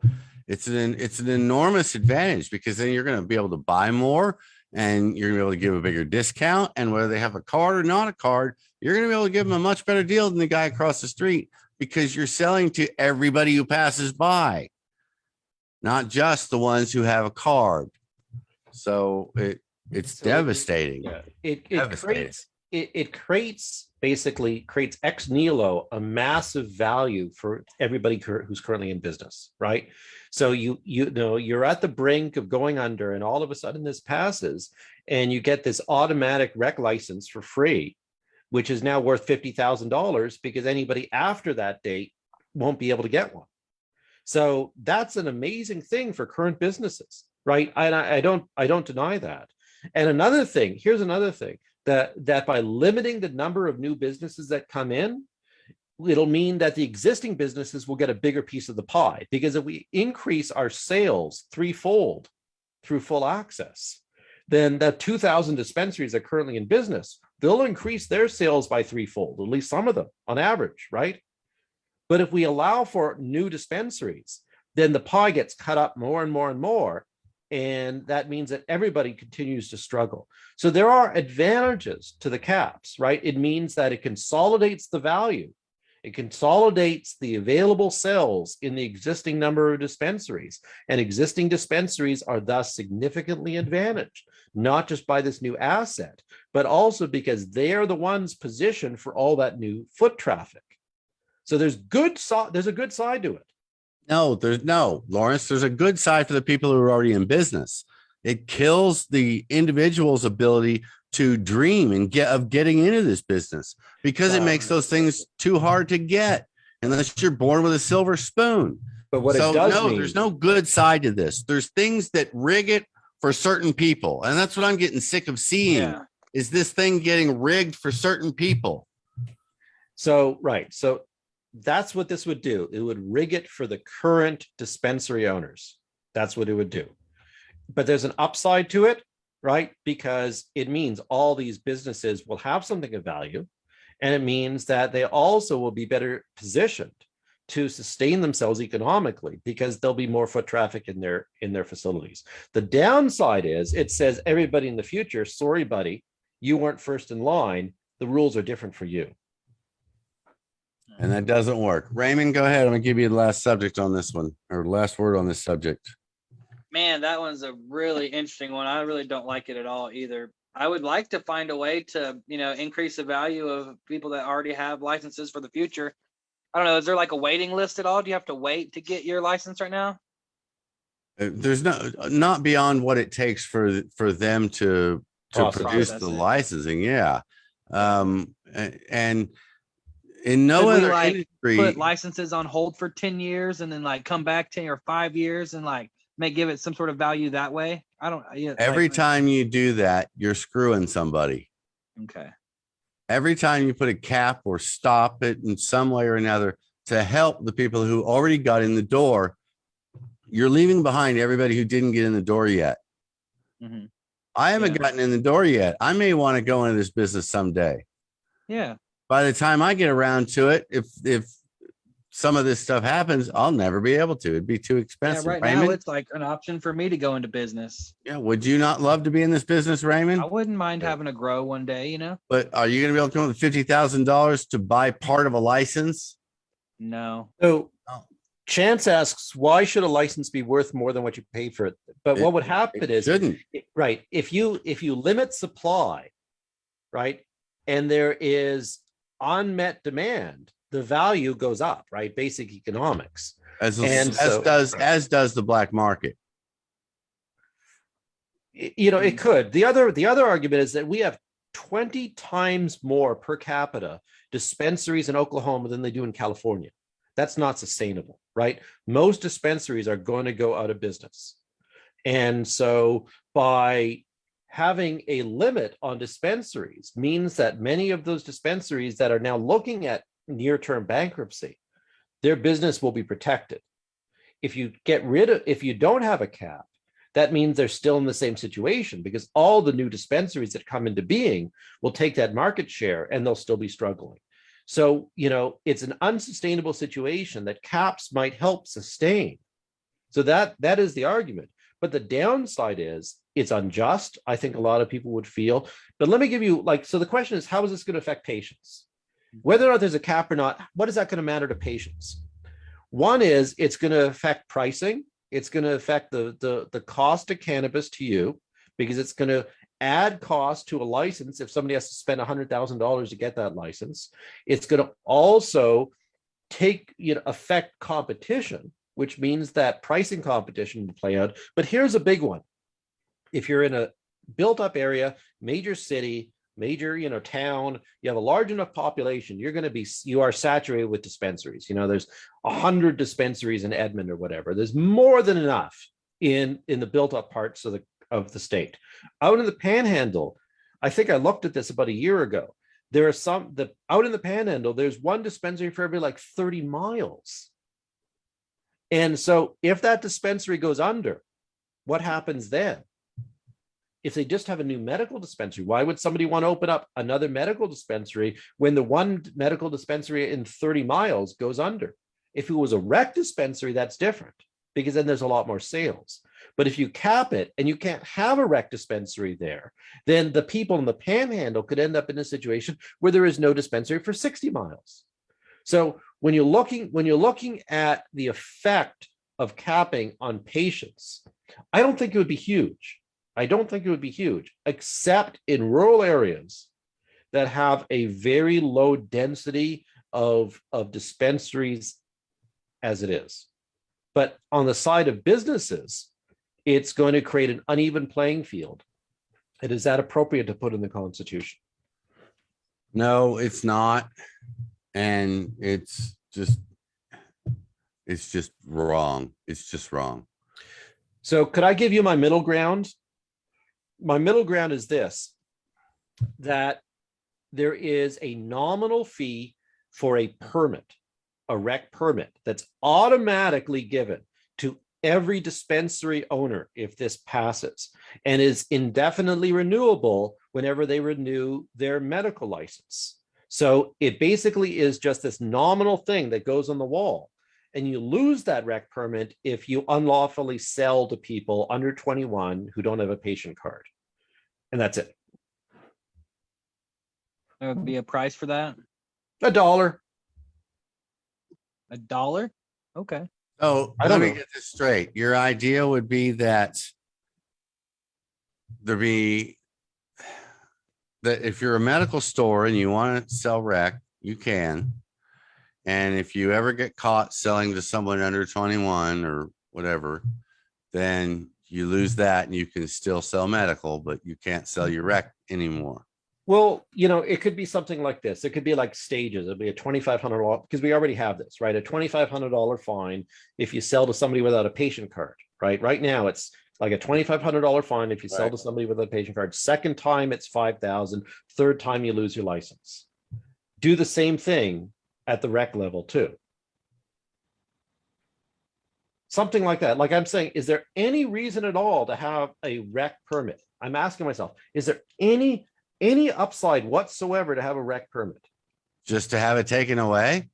it's an enormous advantage, because then you're going to be able to buy more, and you're going to be able to give a bigger discount. And whether they have a card or not a card, you're going to be able to give them a much better deal than the guy across the street, because you're selling to everybody who passes by, not just the ones who have a card. So it's devastating. It basically creates ex nihilo a massive value for everybody who's currently in business, right? So you know you're at the brink of going under, and all of a sudden this passes, and you get this automatic rec license for free, which is now worth $50,000, because anybody after that date won't be able to get one. So that's an amazing thing for current businesses, right? And I don't deny that. And another thing, here's another thing, that by limiting the number of new businesses that come in, it'll mean that the existing businesses will get a bigger piece of the pie. Because if we increase our sales threefold through full access, then the 2,000 dispensaries that are currently in business, they'll increase their sales by threefold, at least some of them on average, right? But if we allow for new dispensaries, then the pie gets cut up more and more and more. And that means that everybody continues to struggle. So there are advantages to the caps, right? It means that it consolidates the value. It consolidates the available cells in the existing number of dispensaries. And existing dispensaries are thus significantly advantaged, not just by this new asset, but also because they are the ones positioned for all that new foot traffic. So there's a good side to it. No, Lawrence, there's a good side for the people who are already in business. It kills the individual's ability to dream and getting into this business, because it makes those things too hard to get unless you're born with a silver spoon. But what it does mean, there's no good side to this. There's things that rig it for certain people. And that's what I'm getting sick of seeing, is this thing getting rigged for certain people. So, right. So that's what this would do. It would rig it for the current dispensary owners. That's what it would do. But there's an upside to it, right? Because it means all these businesses will have something of value. And it means that they also will be better positioned to sustain themselves economically, because there'll be more foot traffic in their facilities. The downside is it says everybody in the future, sorry, buddy, you weren't first in line. The rules are different for you. And that doesn't work. Raymond, go ahead. I'm going to give you the last subject on this one, or last word on this subject. Man, that one's a really interesting one. I really don't like it at all either. I would like to find a way to, increase the value of people that already have licenses for the future. I don't know. Is there like a waiting list at all? Do you have to wait to get your license right now? There's not beyond what it takes for them to produce the licensing. Yeah. And in no other industry, put licenses on hold for 10 years and then like come back 10 or 5 years and like give it some sort of value that way. I don't. Every time you do that, you're screwing somebody. Okay. Every time you put a cap or stop it in some way or another to help the people who already got in the door, you're leaving behind everybody who didn't get in the door yet. Mm-hmm. I haven't gotten in the door yet. I may want to go into this business someday. Yeah. By the time I get around to it, if some of this stuff happens, I'll never be able to. It'd be too expensive. Yeah, right Raymond? now it's like an option for me to go into business. Yeah. Would you not love to be in this business, Raymond? I wouldn't mind having to grow one day, But are you going to be able to come up with $50,000 to buy part of a license? No. So Chance asks, why should a license be worth more than what you pay for it? But what would happen is, right, if you limit supply, right, and there is unmet demand, the value goes up, right? Basic economics. As does the black market. It could. The other argument is that we have 20 times more per capita dispensaries in Oklahoma than they do in California. That's not sustainable, right? Most dispensaries are going to go out of business. And so by having a limit on dispensaries means that many of those dispensaries that are now looking at near-term bankruptcy, their business will be protected. If you don't have a cap, that means they're still in the same situation, because all the new dispensaries that come into being will take that market share and they'll still be struggling. So, it's an unsustainable situation that caps might help sustain. So that is the argument. But the downside is it's unjust. I think a lot of people would feel. But let me give you so the question is, how is this going to affect patients? Whether or not there's a cap or not, what is that going to matter to patients? One is it's going to affect pricing. It's going to affect the cost of cannabis to you, because it's going to add cost to a license if somebody has to spend $100,000 to get that license. It's going to also affect competition, which means that pricing competition will play out. But here's a big one. If you're in a built up area, major city, major town, you have a large enough population, you are saturated with dispensaries. There's 100 dispensaries in Edmond or whatever. There's more than enough in the built up parts of the state. Out in the Panhandle, I think I looked at this about a year ago. There are out in the Panhandle, there's one dispensary for every 30 miles. And so if that dispensary goes under, what happens then? If they just have a new medical dispensary, why would somebody want to open up another medical dispensary when the one medical dispensary in 30 miles goes under? If it was a rec dispensary, that's different, because then there's a lot more sales. But if you cap it and you can't have a rec dispensary there, then the people in the Panhandle could end up in a situation where there is no dispensary for 60 miles. So when you're looking at the effect of capping on patients, I don't think it would be huge. Except in rural areas that have a very low density of dispensaries as it is. But on the side of businesses, it's going to create an uneven playing field. And is that appropriate to put in the Constitution? No, it's not. And it's just wrong. It's just wrong. So could I give you my middle ground? My middle ground is this, that there is a nominal fee for a permit, a rec permit, that's automatically given to every dispensary owner if this passes, and is indefinitely renewable whenever they renew their medical license. So it basically is just this nominal thing that goes on the wall. And you lose that rec permit if you unlawfully sell to people under 21 who don't have a patient card. And that's it. There would be a price for that? $1. $1? Okay. Oh, let me get this straight. Your idea would be that if you're a medical store and you want to sell rec, you can. And if you ever get caught selling to someone under 21 or whatever, then you lose that and you can still sell medical, but you can't sell your rec anymore. Well, it could be something like this. It could be like stages. It'll be a $2,500, because we already have this, right? A $2,500 fine if you sell to somebody without a patient card, right? Right now, it's like a $2,500 fine if you sell to somebody without a patient card. Second time, it's $5,000. Third time, you lose your license. Do the same thing at the rec level too. Something like that. Like I'm saying, is there any reason at all to have a rec permit? I'm asking myself, is there any upside whatsoever to have a rec permit? Just to have it taken away?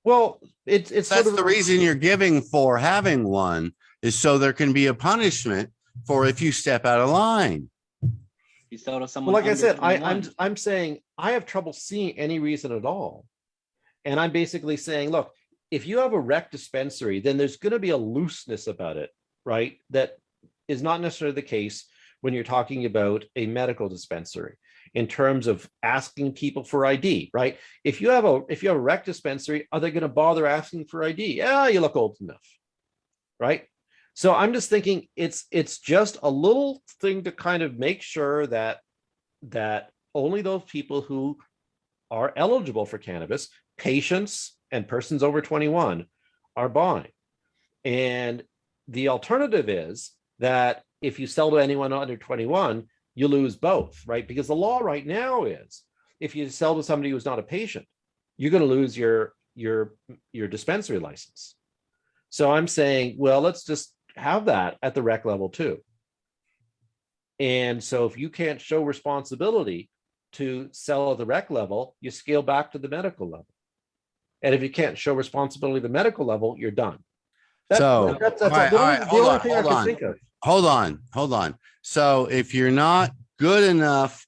Well, it's that's sort of the reason you're giving for having one, is so there can be a punishment for if you step out of line. You sell to someone. Well, like I said, I'm saying I have trouble seeing any reason at all. And I'm basically saying, look, if you have a rec dispensary, then there's going to be a looseness about it, right? That is not necessarily the case when you're talking about a medical dispensary in terms of asking people for ID, right? If you have a rec dispensary, are they going to bother asking for ID? Yeah, you look old enough, right? So I'm just thinking it's just a little thing to kind of make sure that only those people who are eligible for cannabis, patients and persons over 21, are buying. And the alternative is that if you sell to anyone under 21, you lose both, right? Because the law right now is if you sell to somebody who's not a patient, you're going to lose your dispensary license. So I'm saying, well, let's just have that at the rec level too. And so if you can't show responsibility to sell at the rec level, you scale back to the medical level. And if you can't show responsibility at the medical level, you're done. That's the only thing I can think of. Hold on. So if you're not good enough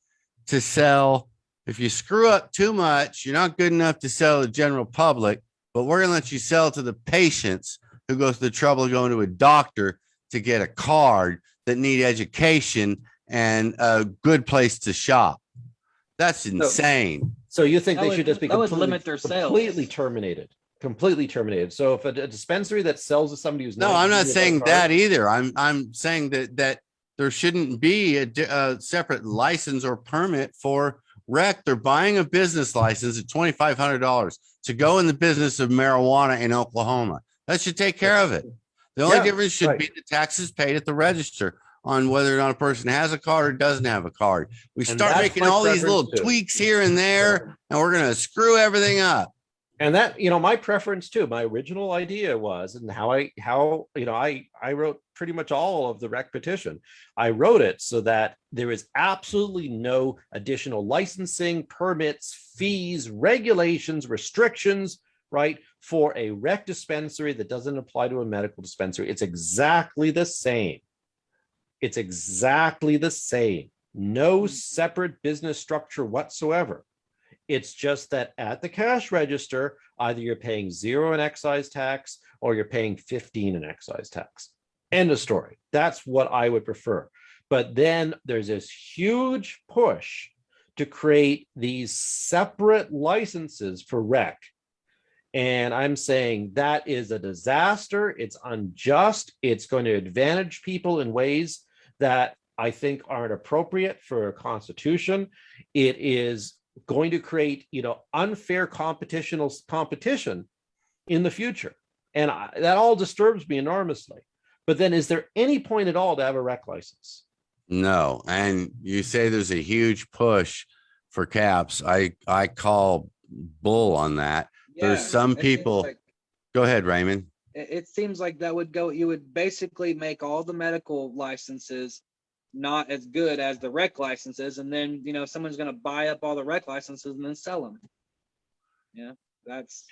to sell, if you screw up too much, you're not good enough to sell to the general public, but we're going to let you sell to the patients who go through the trouble of going to a doctor to get a card that need education and a good place to shop. That's insane. So you think That they should just be completely terminated? Completely terminated. So if a dispensary that sells to somebody who's I'm not saying that either. I'm saying that there shouldn't be a separate license or permit for rec. They're buying a business license at $2,500 to go in the business of marijuana in Oklahoma. That should take care of it. The only difference should be the taxes paid at the register on whether or not a person has a card or doesn't have a card. We start making all these little tweaks here and there, and we're going to screw everything up. And that, my preference too, my original idea was, and I wrote pretty much all of the rec petition. I wrote it so that there is absolutely no additional licensing, permits, fees, regulations, restrictions, right, for a rec dispensary that doesn't apply to a medical dispensary. It's exactly the same. It's exactly the same. No separate business structure whatsoever. It's just that at the cash register, either you're paying 0 in excise tax or you're paying 15 in excise tax. End of story. That's what I would prefer. But then there's this huge push to create these separate licenses for rec. And I'm saying that is a disaster. It's unjust. It's going to advantage people in ways that I think aren't appropriate for a constitution. It is going to create, unfair competition in the future. And that all disturbs me enormously. But then is there any point at all to have a rec license? No. And you say there's a huge push for caps. I call bull on that. Yeah, there's some people. Go ahead, Raymond. It seems like that would go, you would basically make all the medical licenses not as good as the rec licenses, and then someone's going to buy up all the rec licenses and then sell them. Yeah, that's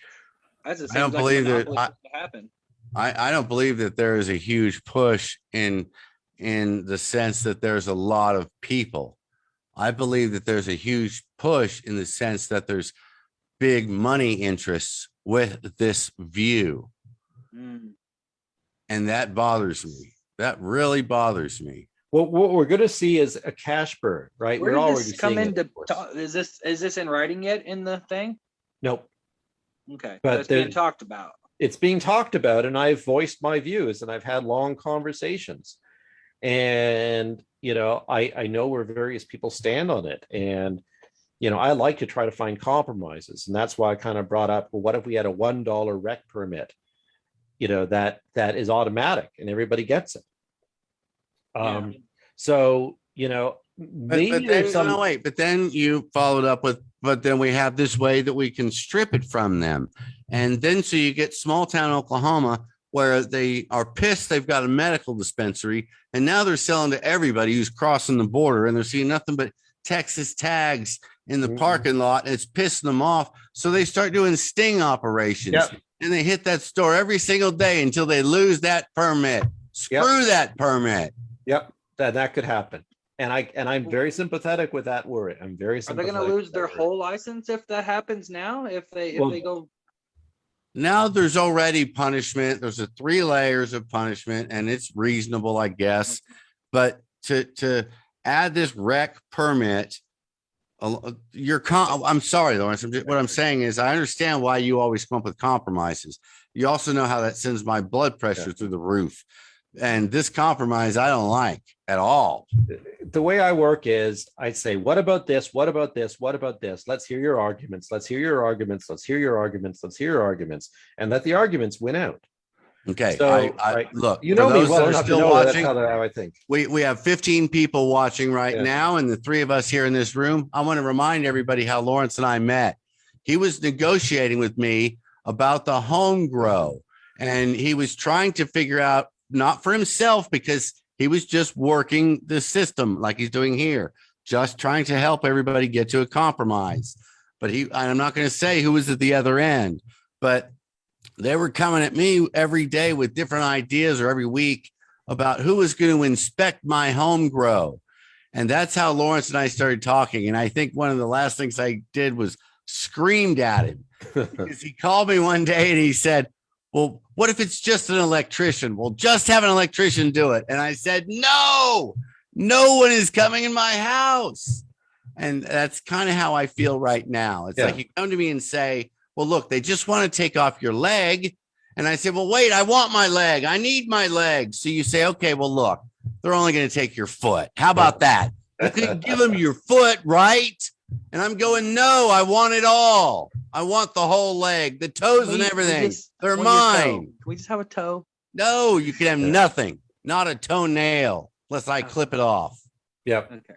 I don't believe that happen. I don't believe that there is a huge push in the sense that there's a lot of people. I believe that there's a huge push in the sense that there's big money interests with this view. And that bothers me. That really bothers me. Well, what we're going to see is a cash burn, right? Where did this come into? Is this in writing yet in the thing? Nope. Okay, but it's being talked about. It's being talked about, and I've voiced my views, and I've had long conversations. And I know where various people stand on it, and I like to try to find compromises, and that's why I kind of brought up, well, what if we had a $1 rec permit? That is automatic and everybody gets it. So maybe but then you followed up with, but then we have this way that we can strip it from them. And then so you get small town Oklahoma where they are pissed they've got a medical dispensary, and now they're selling to everybody who's crossing the border, and they're seeing nothing but Texas tags in the parking lot, and it's pissing them off. So they start doing sting operations. Yep. And they hit that store every single day until they lose that permit. Screw that permit. Yep, that could happen. And I'm very sympathetic with that worry. I'm very sympathetic. Are they going to lose their whole license if that happens now? If they go. Now there's already punishment. There's 3 layers of punishment, and it's reasonable, I guess. But to add this rec permit, I'm sorry, Lawrence. What I'm saying is I understand why you always come up with compromises. You also know how that sends my blood pressure through the roof. And this compromise, I don't like at all. The way I work is I say, what about this? What about this? What about this? Let's hear your arguments. Let's hear your arguments. Let's hear your arguments. Let's hear your arguments, and let the arguments win out. Okay. So, I right, look, you for know me those well that are enough to still know that's watching, how I think. we have 15 people watching right Yeah. now, and the three of us here in this room. I want to remind everybody how Lawrence and I met. He was negotiating with me about the home grow, and he was trying to figure out, not for himself, because he was just working the system like he's doing here, just trying to help everybody get to a compromise. But I'm not going to say who was at the other end, but they were coming at me every day with different ideas, or every week, about who was going to inspect my home grow. And that's how Lawrence and I started talking. And I think one of the last things I did was screamed at him, because he called me one day and he said, well, what if it's just an electrician? Well, just have an electrician do it. And I said, no one is coming in my house. And that's kind of how I feel right now. It's like you come to me and say, well, look, they just want to take off your leg. And I said, well, wait, I want my leg. I need my leg. So you say, okay, well, look, they're only going to take your foot. How about that? You could give them your foot, right? And I'm going, no, I want it all. I want the whole leg, the toes and everything. They're mine. Can we just have a toe? No, you can have nothing, not a toenail, unless I clip it off. Yep. Okay.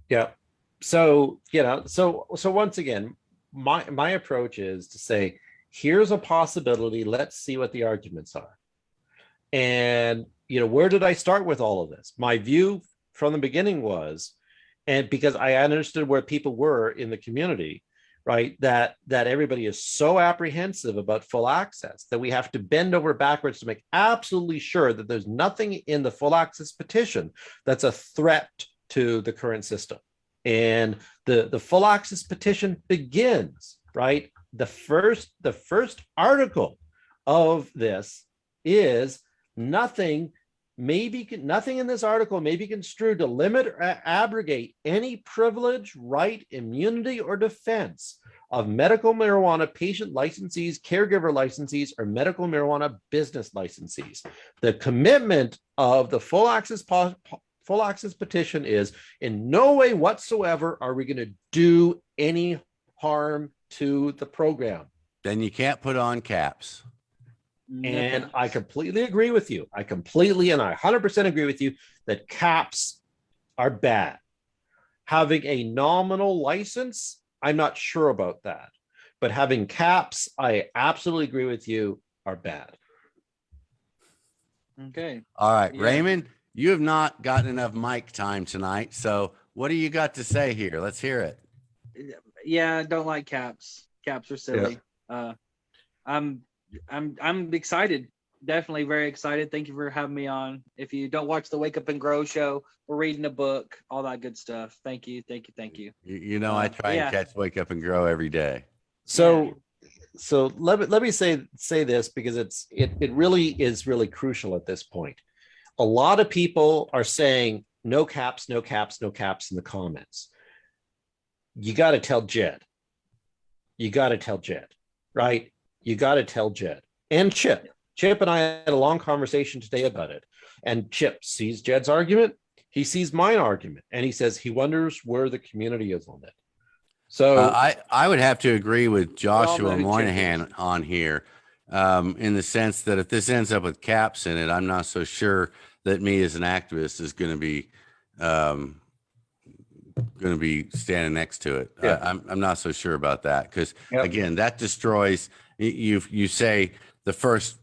Yep. So, so once again, my approach is to say, here's a possibility. Let's see what the arguments are. And, where did I start with all of this? My view from the beginning was, and because I understood where people were in the community, right, that everybody is so apprehensive about full access that we have to bend over backwards to make absolutely sure that there's nothing in the full access petition that's a threat to the current system. And the full access petition begins, right? The first article of this is nothing in this article may be construed to limit or abrogate any privilege, right, immunity, or defense of medical marijuana patient licensees, caregiver licensees, or medical marijuana business licensees. The commitment of the full access petition is, in no way whatsoever are we going to do any harm to the program. Then you can't put on caps. And I completely agree with you. I 100% agree with you that caps are bad. Having a nominal license, I'm not sure about that. But having caps, I absolutely agree with you, are bad. Okay. All right, yeah. Raymond, you have not gotten enough mic time tonight. So what do you got to say here? Let's hear it. Yeah, I don't like caps. Caps are silly. Yeah. I'm excited. Definitely very excited. Thank you for having me on. If you don't watch the Wake Up and Grow show, we're reading a book, all that good stuff. Thank you. I try and catch Wake Up and Grow every day. So let me say this, because it really is really crucial at this point. A lot of people are saying no caps in the comments. You got to tell Jed. Right? You got to tell Jed and Chip. Chip and I had a long conversation today about it. And Chip sees Jed's argument. He sees my argument. And he says he wonders where the community is on it. So I would have to agree with Joshua Moynihan on here, in the sense that if this ends up with caps in it, I'm not so sure that me as an activist is going to be standing next to it. Yeah. I'm not so sure about that, because again, that destroys. You say the first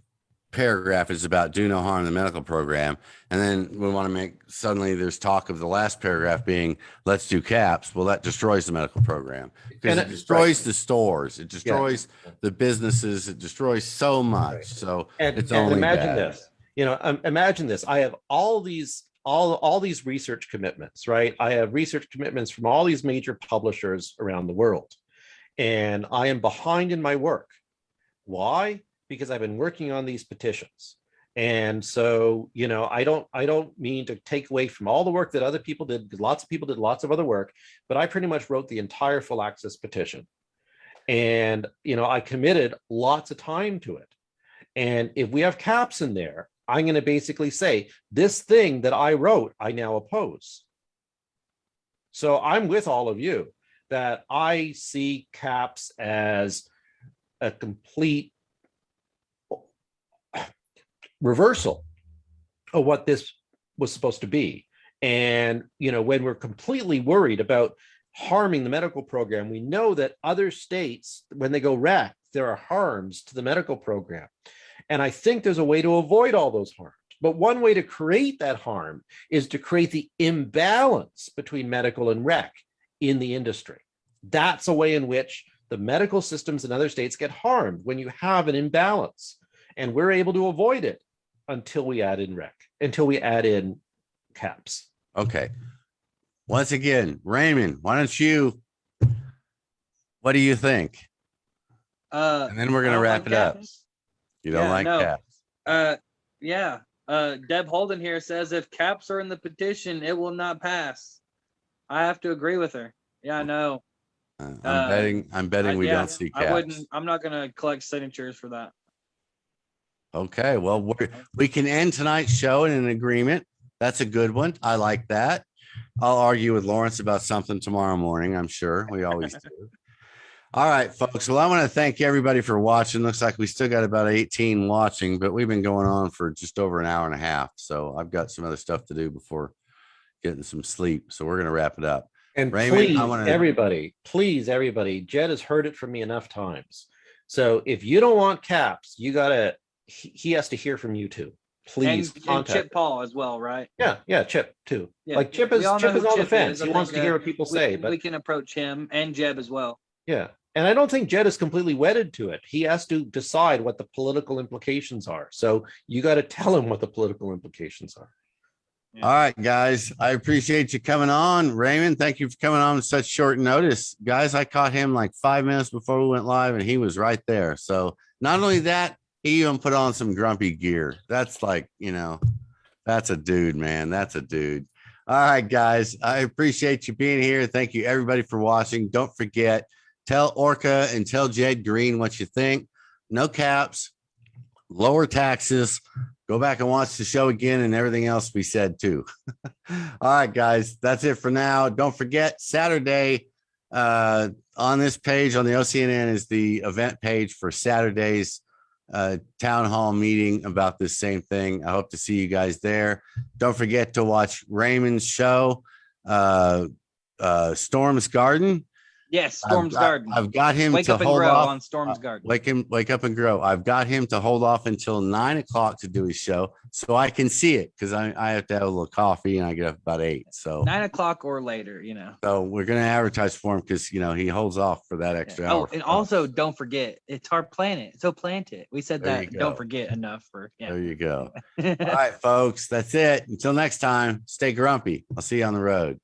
paragraph is about do no harm in the medical program, and then we want to make suddenly there's talk of the last paragraph being let's do caps. Well, that destroys the medical program, because it destroys the stores, it destroys the businesses, it destroys so much. Right. So it's only imagine bad. This. Imagine this. I have all these research commitments, right? I have research commitments from all these major publishers around the world, and I am behind in my work. Why? Because I've been working on these petitions. And so, I don't mean to take away from all the work that other people did, because lots of people did lots of other work, but I pretty much wrote the entire full access petition. And, I committed lots of time to it. And if we have caps in there, I'm going to basically say this thing that I wrote, I now oppose. So I'm with all of you that I see caps as a complete reversal of what this was supposed to be. And, when we're completely worried about harming the medical program, we know that other states, when they go rec, there are harms to the medical program. And I think there's a way to avoid all those harms. But one way to create that harm is to create the imbalance between medical and rec in the industry. That's a way in which the medical systems in other states get harmed, when you have an imbalance. And we're able to avoid it until we add in rec, until we add in caps. Okay. Once again, Raymond, what do you think? And then we're going to wrap it up. You don't like caps? Yeah. Deb Holden here says if caps are in the petition, it will not pass. I have to agree with her. Yeah, I know. I'm betting we don't see caps. I'm not going to collect signatures for that. Okay. Well, we can end tonight's show in an agreement. That's a good one. I like that. I'll argue with Lawrence about something tomorrow morning. I'm sure we always do. All right, folks. Well, I want to thank everybody for watching. Looks like we still got about 18 watching, but we've been going on for just over an hour and a half. So I've got some other stuff to do before getting some sleep. So we're going to wrap it up. And Raymond, please, everybody, Jed has heard it from me enough times. So if you don't want caps, he has to hear from you too. Please and Chip Paul as well, right? Yeah, Chip too. Yeah. Like Chip is on the fence. He wants to hear what people say, but we can approach him and Jeb as well. Yeah. And I don't think Jed is completely wedded to it. He has to decide what the political implications are. So you got to tell him what the political implications are. Yeah. All right, guys. I appreciate you coming on. Raymond, thank you for coming on with such short notice. Guys, I caught him like 5 minutes before we went live and he was right there. So not only that, he even put on some grumpy gear. That's like, that's a dude, man. That's a dude. All right, guys. I appreciate you being here. Thank you, everybody, for watching. Don't forget, tell Orca and tell Jed Green what you think. No caps, lower taxes. Go back and watch the show again and everything else we said, too. All right, guys. That's it for now. Don't forget, Saturday on this page on the OCNN is the event page for Saturday's town hall meeting about this same thing. I hope to see you guys there. Don't forget to watch Raymond's show, Storm's Garden. Yes, Storm's Garden. I've got him Wake to up and hold grow off on Storm's Garden. Wake up and grow. I've got him to hold off until 9 o'clock to do his show, so I can see it because I have to have a little coffee and I get up about 8. So 9 o'clock or later, So we're gonna advertise for him because he holds off for that extra hour. Oh, and also don't forget, it's our planet. So plant it. We said There that. Don't forget enough for. Yeah. There you go. All right, folks. That's it. Until next time, stay grumpy. I'll see you on the road.